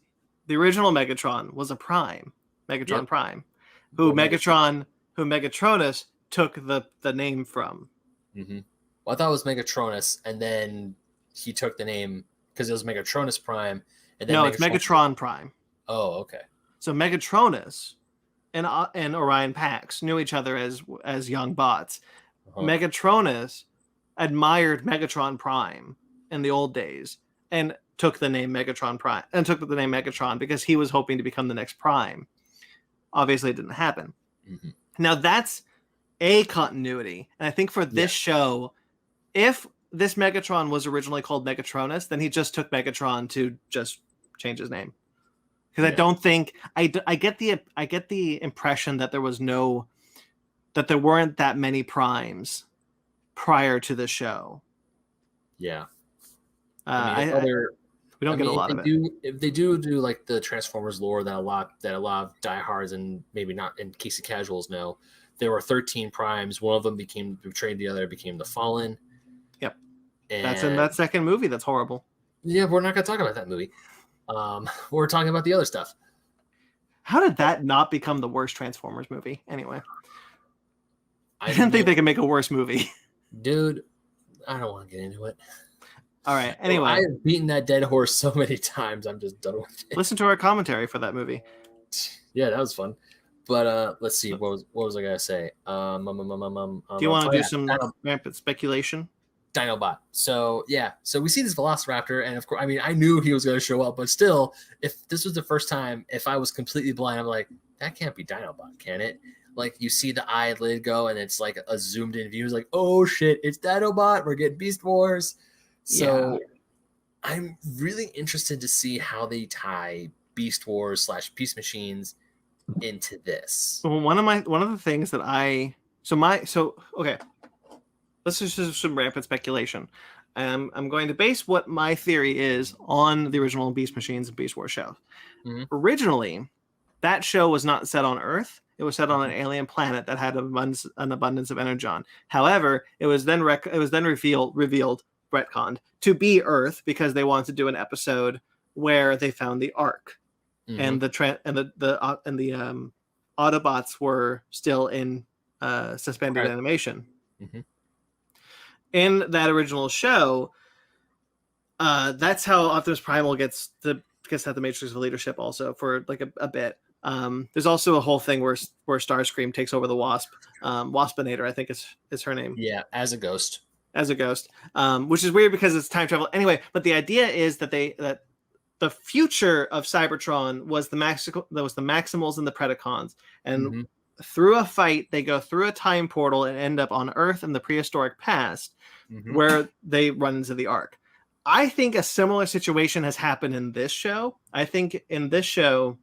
the original Megatron was a Prime, Megatron Prime, who Megatronus took the name from.
Mm-hmm. Well, I thought it was Megatronus, and then he took the name because it was Megatronus Prime. And then
it's Megatron Prime.
Oh, okay.
So Megatronus and Orion Pax knew each other as young bots. Uh-huh. Megatronus admired Megatron Prime in the old days and took the name Megatron Prime and took the name Megatron because he was hoping to become the next Prime. Obviously, it didn't happen. Mm-hmm. Now that's a continuity, and I think for this show, if this Megatron was originally called Megatronus, then he just took Megatron to just change his name. Because I don't think I get the impression that there weren't that many Primes prior to the show.
Yeah,
we don't get a lot of it.
If they do like the Transformers lore that a lot of diehards and maybe not in case of casuals know, there were 13 Primes. One of them betrayed the other, became the Fallen.
Yep, and that's in that second movie. That's horrible.
Yeah, we're not going to talk about that movie. We're talking about the other stuff.
How did that not become the worst Transformers movie? Anyway, I didn't think they could make a worse movie.
Dude, I don't want to get into it.
All right. Anyway,
I have beaten that dead horse so many times. I'm just done with it.
Listen to our commentary for that movie.
Yeah, that was fun. But let's see. What was I gonna say?
Do you want to do some rampant speculation?
Dinobot. So we see this Velociraptor, and of course, I mean, I knew he was going to show up, but still, if this was the first time, if I was completely blind, I'm like, that can't be Dinobot, can it? Like, you see the eyelid go, and it's like a zoomed in view. It's like, oh shit, it's Dinobot. We're getting Beast Wars. So I'm really interested to see how they tie Beast Wars / Beast Machines into this.
Well, one of the things that okay. Let's just do some rampant speculation. I'm going to base what my theory is on the original Beast Machines and Beast Wars show. Mm-hmm. Originally, that show was not set on Earth. It was set on an alien planet that had an abundance of energon. However, it was then revealed, retconned, to be Earth because they wanted to do an episode where they found the Ark, mm-hmm. and the Autobots were still in suspended animation. Mm-hmm. In that original show, that's how Optimus Primal gets the Matrix of Leadership also for like a bit. There's also a whole thing where Starscream takes over the Wasp. Waspinator, I think is her name.
Yeah, as a ghost.
Which is weird because it's time travel. Anyway, but the idea is that the future of Cybertron was the Maximals and the Predacons, and mm-hmm. through a fight, they go through a time portal and end up on Earth in the prehistoric past, mm-hmm. where they run into the Ark. I think a similar situation has happened in this show. I think in this show,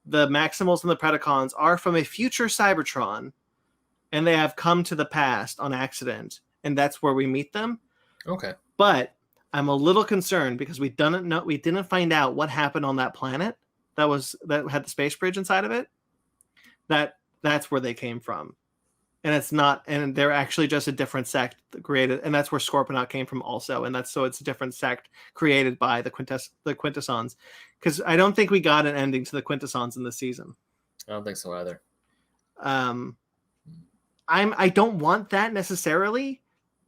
the Maximals and the Predacons are from a future Cybertron, and they have come to the past on accident, and that's where we meet them.
Okay.
But I'm a little concerned because we didn't find out what happened on that planet that had the space bridge inside of it. That's where they came from. And it's not, and they're actually just a different sect created, and that's where Scorponaut came from also, and it's a different sect created by the Quintessons. Because I don't think we got an ending to the Quintessons in this season.
I don't think so either.
I don't want that necessarily,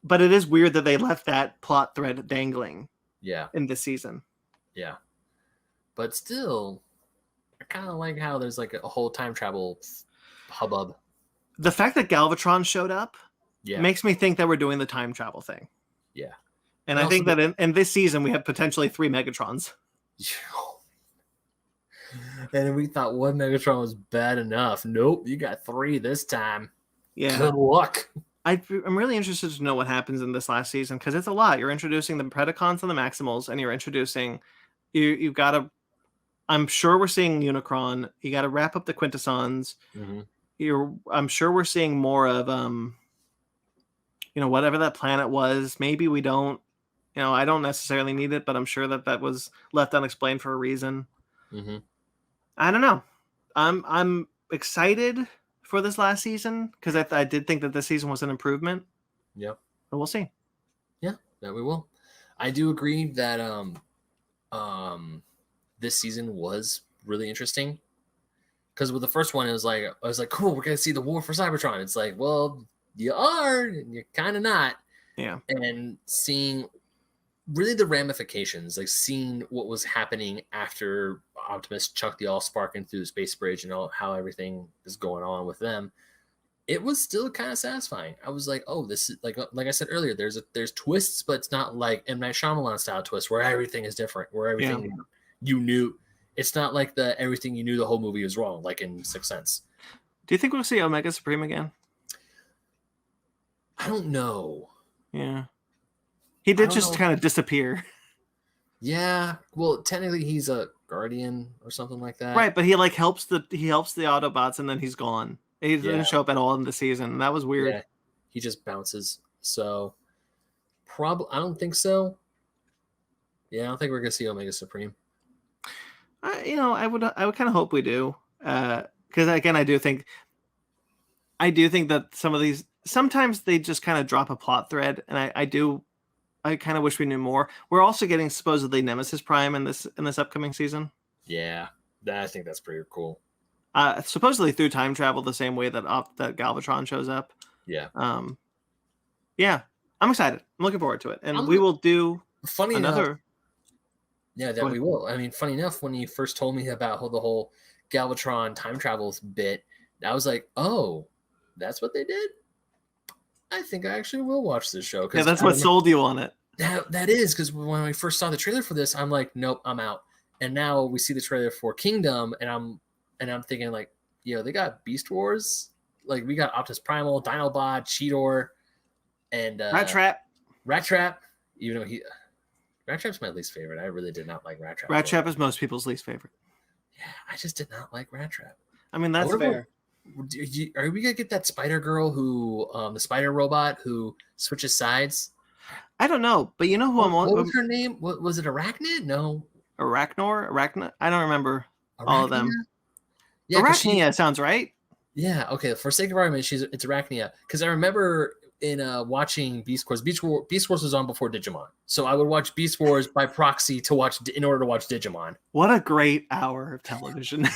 but it is weird that they left that plot thread dangling.
Yeah.
In this season.
Yeah. But still, I kind of like how there's like a whole time travel hubbub.
The fact that Galvatron showed up makes me think that we're doing the time travel thing.
Yeah.
And I think that in this season, we have potentially 3 Megatrons.
And we thought one Megatron was bad enough. Nope, you got 3 this time.
Yeah.
Good luck.
I'm really interested to know what happens in this last season, because it's a lot. You're introducing the Predacons and the Maximals, and you're introducing... You've got to... I'm sure we're seeing Unicron. You got to wrap up the Quintessons.
Mm-hmm.
I'm sure we're seeing more of... whatever that planet was. Maybe we don't... I don't necessarily need it, but I'm sure that was left unexplained for a reason.
Mm-hmm.
I don't know. I'm excited for this last season, because I did think that this season was an improvement.
Yep.
But we'll see.
Yeah, that we will. I do agree that this season was really interesting, because with the first one, I was like, cool, we're gonna see the war for Cybertron. It's like, well, you are, and you're kind of not.
Yeah.
And seeing really the ramifications, like seeing what was happening after Optimus chucked the Allspark in through the space bridge and how everything is going on with them, it was still kind of satisfying. I was like, oh, this is like I said earlier, there's twists, but it's not like M. Night Shyamalan style twist where everything is different, where everything you knew. It's not like everything you knew the whole movie was wrong, like in Sixth Sense.
Do you think we'll see Omega Supreme again?
I don't know.
Yeah. He did just kind of disappear.
Yeah. Well, technically he's a guardian or something like that.
Right, but he helps the Autobots, and then he's gone. He didn't show up at all in the season. That was weird.
Yeah. He just bounces. So I don't think so. Yeah, I don't think we're gonna see Omega Supreme.
I would kind of hope we do. Because again, I do think that some of these, sometimes they just kind of drop a plot thread, and I kind of wish we knew more. We're also getting supposedly Nemesis Prime in this upcoming season.
Yeah, I think that's pretty cool.
Supposedly through time travel, the same way that Galvatron shows up.
Yeah.
Yeah, I'm excited. I'm looking forward to it, and we will do another.
Enough, yeah, that we will. I mean, funny enough, when you first told me about the whole Galvatron time travel bit, I was like, oh, that's what they did? I think I actually will watch this show.
Yeah, that's what sold you on it.
That is, because when we first saw the trailer for this, I'm like, nope, I'm out. And now we see the trailer for Kingdom, and I'm thinking like, they got Beast Wars, like we got Optimus Primal, Dinobot, Cheetor, and Rat Trap. Even though Rat Trap's my least favorite. I really did not like Rat Trap.
Rat Trap is most people's least favorite.
Yeah, I just did not like Rat Trap.
I mean, that's fair.
Are we gonna get that spider girl who, the spider robot who switches sides? I
don't know, but you know who
what was her name? What was it? Arachnid? No.
Arachnid? I don't remember all of them.
Yeah,
Arachnia sounds right.
Yeah. Okay. For sake of argument, it's Arachnia, because I remember in watching Beast Wars. Beast Wars was on before Digimon, so I would watch Beast Wars by proxy in order to watch Digimon.
What a great hour of television!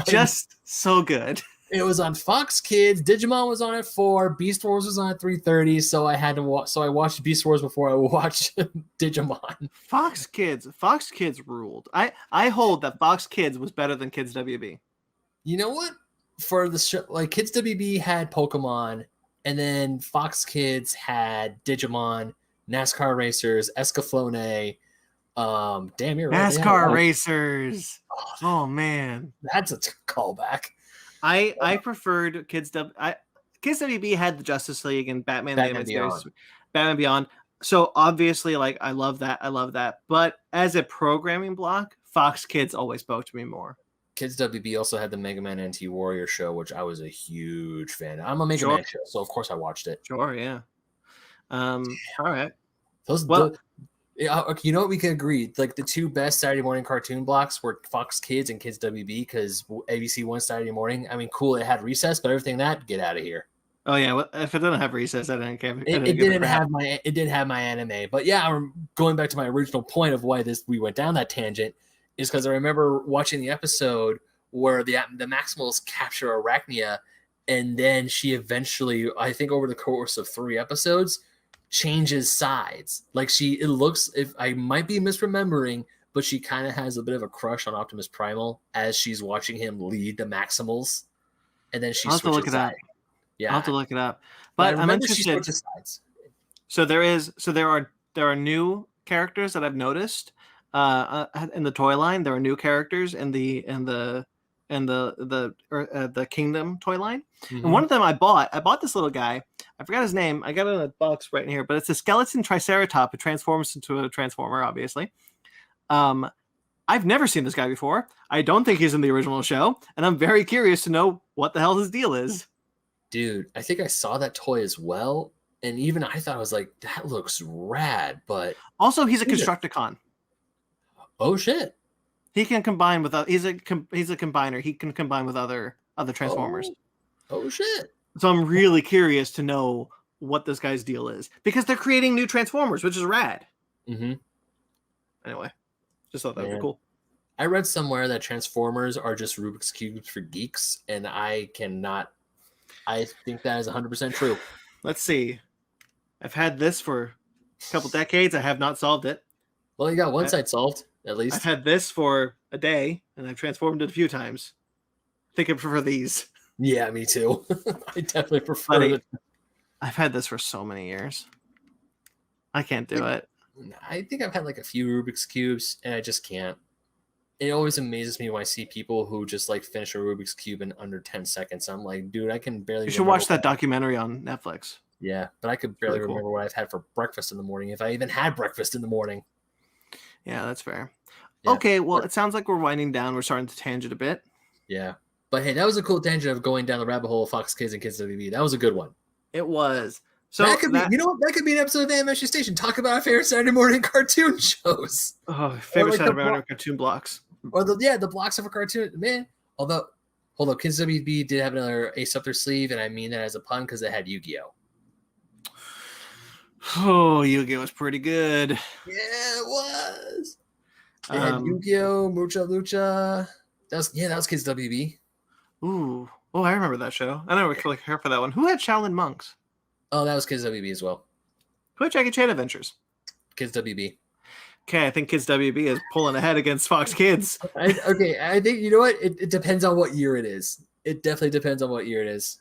Just so good.
It was on Fox Kids. Digimon was on at 4. Beast Wars was on at 3:30. So I had to watch. So I watched Beast Wars before I watched Digimon.
Fox Kids ruled. I hold that Fox Kids was better than Kids WB.
You know what? For the show, like Kids WB had Pokemon, and then Fox Kids had Digimon, NASCAR Racers, Escaflowne. Damn, you're right.
NASCAR Racers. Oh man,
that's a callback.
I preferred Kids WB had the Justice League and Batman Beyond. So obviously, like I love that. But as a programming block, Fox Kids always spoke to me more.
Kids WB also had the Mega Man NT Warrior show, which I was a huge fan of. I'm a Mega Man show, so of course I watched it.
Sure, yeah. All right.
You know what, we can agree, like the two best Saturday morning cartoon blocks were Fox Kids and Kids WB, because ABC One Saturday morning, I mean, cool, it had recess, but everything get out of here.
Oh yeah, well, if it didn't have recess, I didn't care.
It did have my anime, but yeah, I'm going back to my original point of why we went down that tangent, is because I remember watching the episode where the Maximals capture Arachnia, and then she eventually, I think over the course of 3 episodes, changes sides. Like it looks, if I might be misremembering, but she kind of has a bit of a crush on Optimus Primal as she's watching him lead the Maximals, and then she
I'll have to look
switches
it up.
sides. Yeah,
I'll have to look it up.
but
But
I
I'm
remember she
interested.
switches sides.
So there are new characters that I've noticed in the toy line. There are new characters in the Kingdom toy line.
Mhm.
And one of them I bought this little guy. I forgot his name. I got it in a box right in here, but it's a skeleton Triceratops. It transforms into a Transformer, obviously. I've never seen this guy before. I don't think he's in the original show, and I'm very curious to know what the hell his deal is.
Dude, I think I saw that toy as well, and even I thought, I was like, that looks rad, but
Also, he's a Constructicon.
oh shit,
He can combine with he's a combiner. He can combine with other Transformers.
Oh shit.
So I'm really curious to know what this guy's deal is, because they're creating new Transformers, which is rad.
Mm-hmm.
Anyway, just thought that would be cool.
I read somewhere that Transformers are just Rubik's Cubes for geeks, and I think that is 100% true.
Let's see. I've had this for a couple decades. I have not solved it.
Well, you got one side solved, at least.
I've had this for a day, and I've transformed it a few times. I think I prefer these.
Yeah, me too. I definitely prefer it.
I've had this for so many years. I can't do it.
I think I've had like a few Rubik's Cubes, and I just can't. It always amazes me when I see people who just like finish a Rubik's Cube in under 10 seconds. I'm like, dude, I can barely.
You should watch that documentary on Netflix.
Yeah, but I could barely remember what I've had for breakfast in the morning, if I even had breakfast in the morning.
Yeah, that's fair.
Yeah.
Okay, well, it sounds like we're winding down. We're starting to tangent a bit.
Yeah. But hey, that was a cool tangent of going down the rabbit hole of Fox Kids and Kids WB. That was a good one.
It was. So
that could be, you know what? That could be an episode of Animation Station. Talk about our favorite Saturday morning cartoon shows.
Oh, favorite Saturday morning cartoon blocks.
Or the blocks of a cartoon. Man, hold up, Kids WB did have another ace up their sleeve, and I mean that as a pun because it had Yu-Gi-Oh.
Oh, Yu-Gi-Oh was pretty good.
Yeah, it was. It had Yu-Gi-Oh, Mucha Lucha. That was Kids WB.
Ooh. Oh, I remember that show. I never really cared for that one. Who had Shaolin Monks?
Oh, that was Kids WB as well.
Who had Jackie Chan Adventures?
Kids WB.
Okay, I think Kids WB is pulling ahead against Fox Kids.
I think, you know what? It depends on what year it is. It definitely depends on what year it is.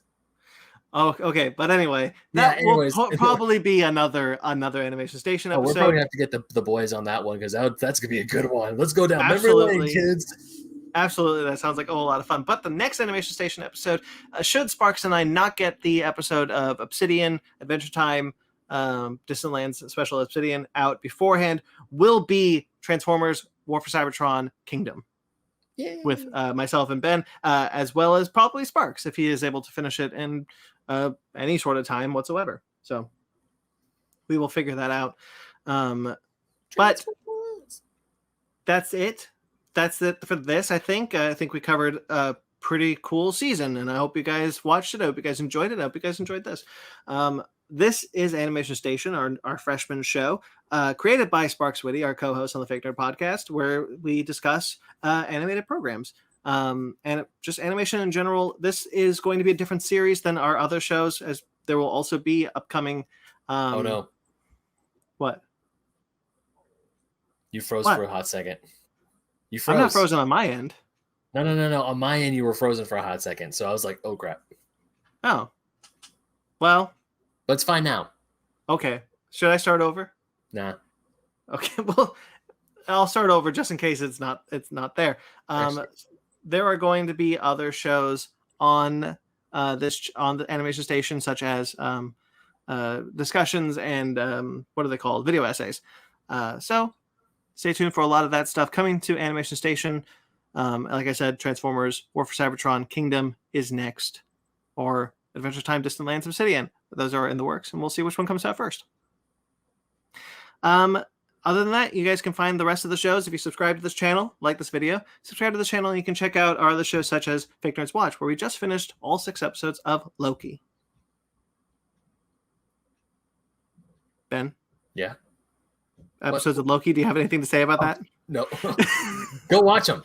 Oh, okay. But anyway, that will probably be another Animation Station episode.
We'll probably have to get the boys on that one, because that's going to be a good one. Let's go down
Absolutely.
memory lane, kids.
Absolutely. That sounds like a whole lot of fun. But the next Animation Station episode, should Sparkz and I not get the episode of Obsidian, Adventure Time, Distant Lands, Special Obsidian out beforehand, will be Transformers, War for Cybertron, Kingdom. Yay. With myself and Ben, as well as probably Sparkz, if he is able to finish it in any sort of time whatsoever. So we will figure that out. But that's it. That's it for this, I think. I think we covered a pretty cool season, and I hope you guys watched it. I hope you guys enjoyed it. I hope you guys enjoyed this. This is Animation Station, our freshman show, created by Sparkz Witty, our co-host on the Fake Nerd podcast, where we discuss animated programs and just animation in general. This is going to be a different series than our other shows, as there will also be upcoming.
Oh no!
What?
You froze for a hot second. You froze.
I'm not frozen on my end.
No. On my end, you were frozen for a hot second. So I was like, oh, crap.
Oh. Well.
But it's fine now.
Okay. Should I start over?
Nah.
Okay. Well, I'll start over just in case it's not there. There are going to be other shows on on the Animation Station, such as discussions and what are they called? Video essays. So stay tuned for a lot of that stuff coming to Animation Station. Like I said, Transformers, War for Cybertron, Kingdom is next, or Adventure Time, Distant Lands, Obsidian. Those are in the works, and we'll see which one comes out first. Other than that, you guys can find the rest of the shows if you subscribe to this channel, like this video, subscribe to this channel, and you can check out our other shows such as Fake Nerds Watch, where we just finished all 6 episodes of Loki. Ben?
Yeah?
Episodes of Loki, do you have anything to say about that?
No. Go watch them.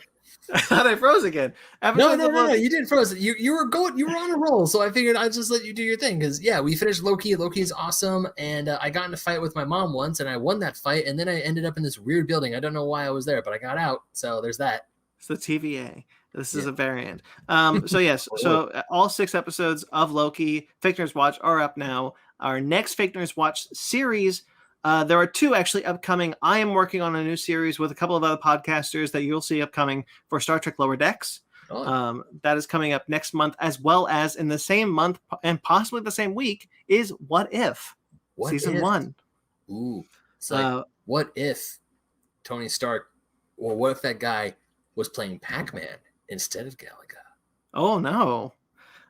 I froze again.
No, you didn't froze. You were on a roll, so I figured I'd just let you do your thing. Because yeah, we finished Loki. Loki's awesome, and I got in a fight with my mom once, and I won that fight, and then I ended up in this weird building. I don't know why I was there, but I got out. So there's that.
It's the TVA. This is a variant. So yes, so all 6 episodes of Loki Fake Nerds Watch are up now. Our next Fake Nerds Watch series. There are 2 actually upcoming. I am working on a new series with a couple of other podcasters that you'll see upcoming for Star Trek Lower Decks. Oh. That is coming up next month, as well as in the same month and possibly the same week is What If? Season 1.
Ooh. It's like, what if Tony Stark, or what if that guy was playing Pac-Man instead of Galaga?
Oh, no.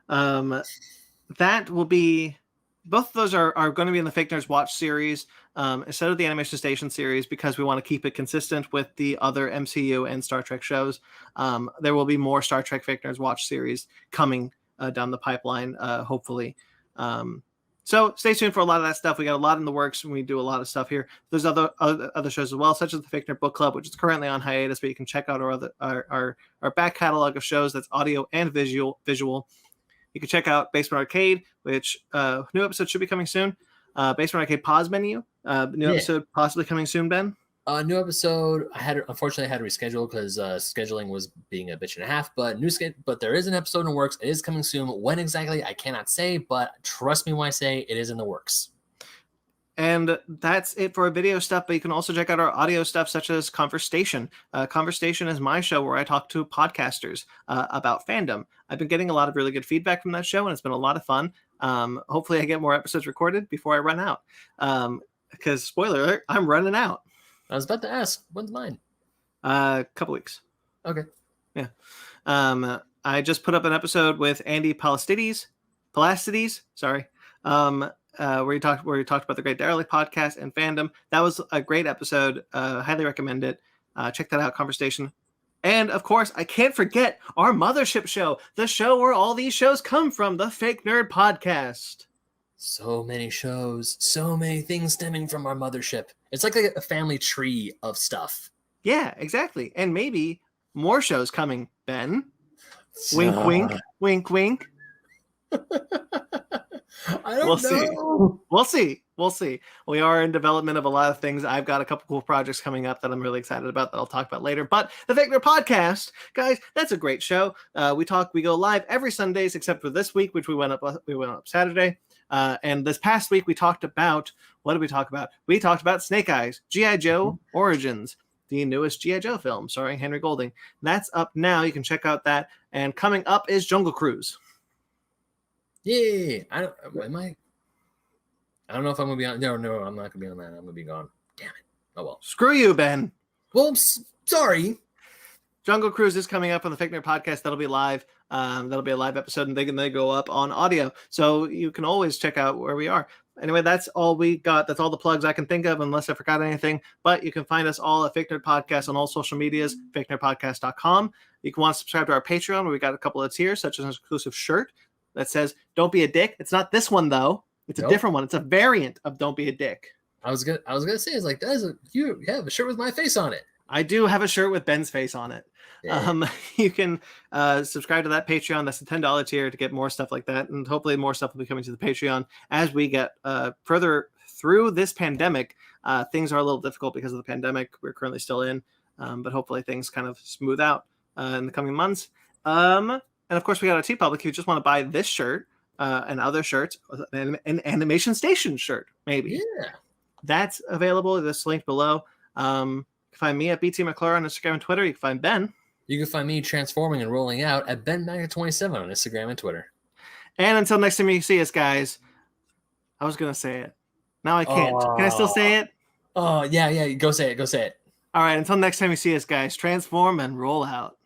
That will be... Both of those are going to be in the Fake Nerds Watch series instead of the Animation Station series, because we want to keep it consistent with the other MCU and Star Trek shows. There will be more Star Trek Fake Nerds Watch series coming down the pipeline, hopefully. So stay tuned for a lot of that stuff. We got a lot in the works, and we do a lot of stuff here. There's other shows as well, such as the Fake Nerd Book Club, which is currently on hiatus, but you can check out our back catalog of shows that's audio and visual. You can check out Basement Arcade, which new episode should be coming soon. Basement Arcade pause menu. New episode possibly coming soon, Ben.
New episode. Unfortunately I had to reschedule because scheduling was being a bitch and a half. But but there is an episode in the works. It is coming soon. When exactly, I cannot say, but trust me when I say it is in the works.
And that's it for our video stuff, but you can also check out our audio stuff, such as Confrontation. Confrontation is my show where I talk to podcasters about fandom. I've been getting a lot of really good feedback from that show, and it's been a lot of fun. Hopefully I get more episodes recorded before I run out. Because, spoiler alert, I'm running out.
I was about to ask, when's mine?
A couple weeks.
Okay.
Yeah. I just put up an episode with Andy Palastides, sorry. Where you talked about the Great Derelict podcast and fandom. That was a great episode. Highly recommend it. Check that out, Conversation. And of course, I can't forget our mothership show, the show where all these shows come from, the Fake Nerd Podcast.
So many shows, so many things stemming from our mothership. It's like a family tree of stuff.
Yeah, exactly. And maybe more shows coming, Ben. Wink, wink, wink, wink.
I don't know.
We'll see. We are in development of a lot of things. I've got a couple cool projects coming up that I'm really excited about that I'll talk about later. But the Fake Nerd Podcast, guys, that's a great show. We go live every Sundays except for this week, which we went up Saturday. And this past week we talked about, what did we talk about? We talked about Snake Eyes, G.I. Joe Origins, the newest G.I. Joe film starring Henry Golding. That's up now. You can check out that. And coming up is Jungle Cruise.
Yeah, I don't know if I'm gonna be on. No, I'm not gonna be on that. I'm gonna be gone. Damn it. Oh well.
Screw you, Ben.
Well, I'm sorry.
Jungle Cruise is coming up on the Fake Nerd Podcast. That'll be live. That'll be a live episode, and they go up on audio, so you can always check out where we are. Anyway, that's all we got. That's all the plugs I can think of, unless I forgot anything. But you can find us all at Fake Nerd Podcast on all social medias, fakenerdpodcast.com. You can want to subscribe to our Patreon, where we got a couple of tiers, such as an exclusive shirt that says "Don't be a dick." It's not this one though. It's a different one. It's a variant of "Don't be a dick."
I was gonna say, it's like, you have a shirt with my face on it.
I do have a shirt with Ben's face on it. Yeah. You can subscribe to that Patreon. That's a $10 tier to get more stuff like that, and hopefully more stuff will be coming to the Patreon as we get further through this pandemic. Things are a little difficult because of the pandemic we're currently still in, but hopefully things kind of smooth out in the coming months. And of course, we got a TeePublic. If you just want to buy this shirt and other shirts, an Animation Station shirt, maybe. Yeah. That's available. This link below. You can find me at BT McClure on Instagram and Twitter. You can find Ben. You can find me transforming and rolling out at BenMaga27 on Instagram and Twitter. And until next time you see us, guys, I was going to say it. Now I can't. Can I still say it? Oh, yeah. Go say it. All right. Until next time you see us, guys, transform and roll out.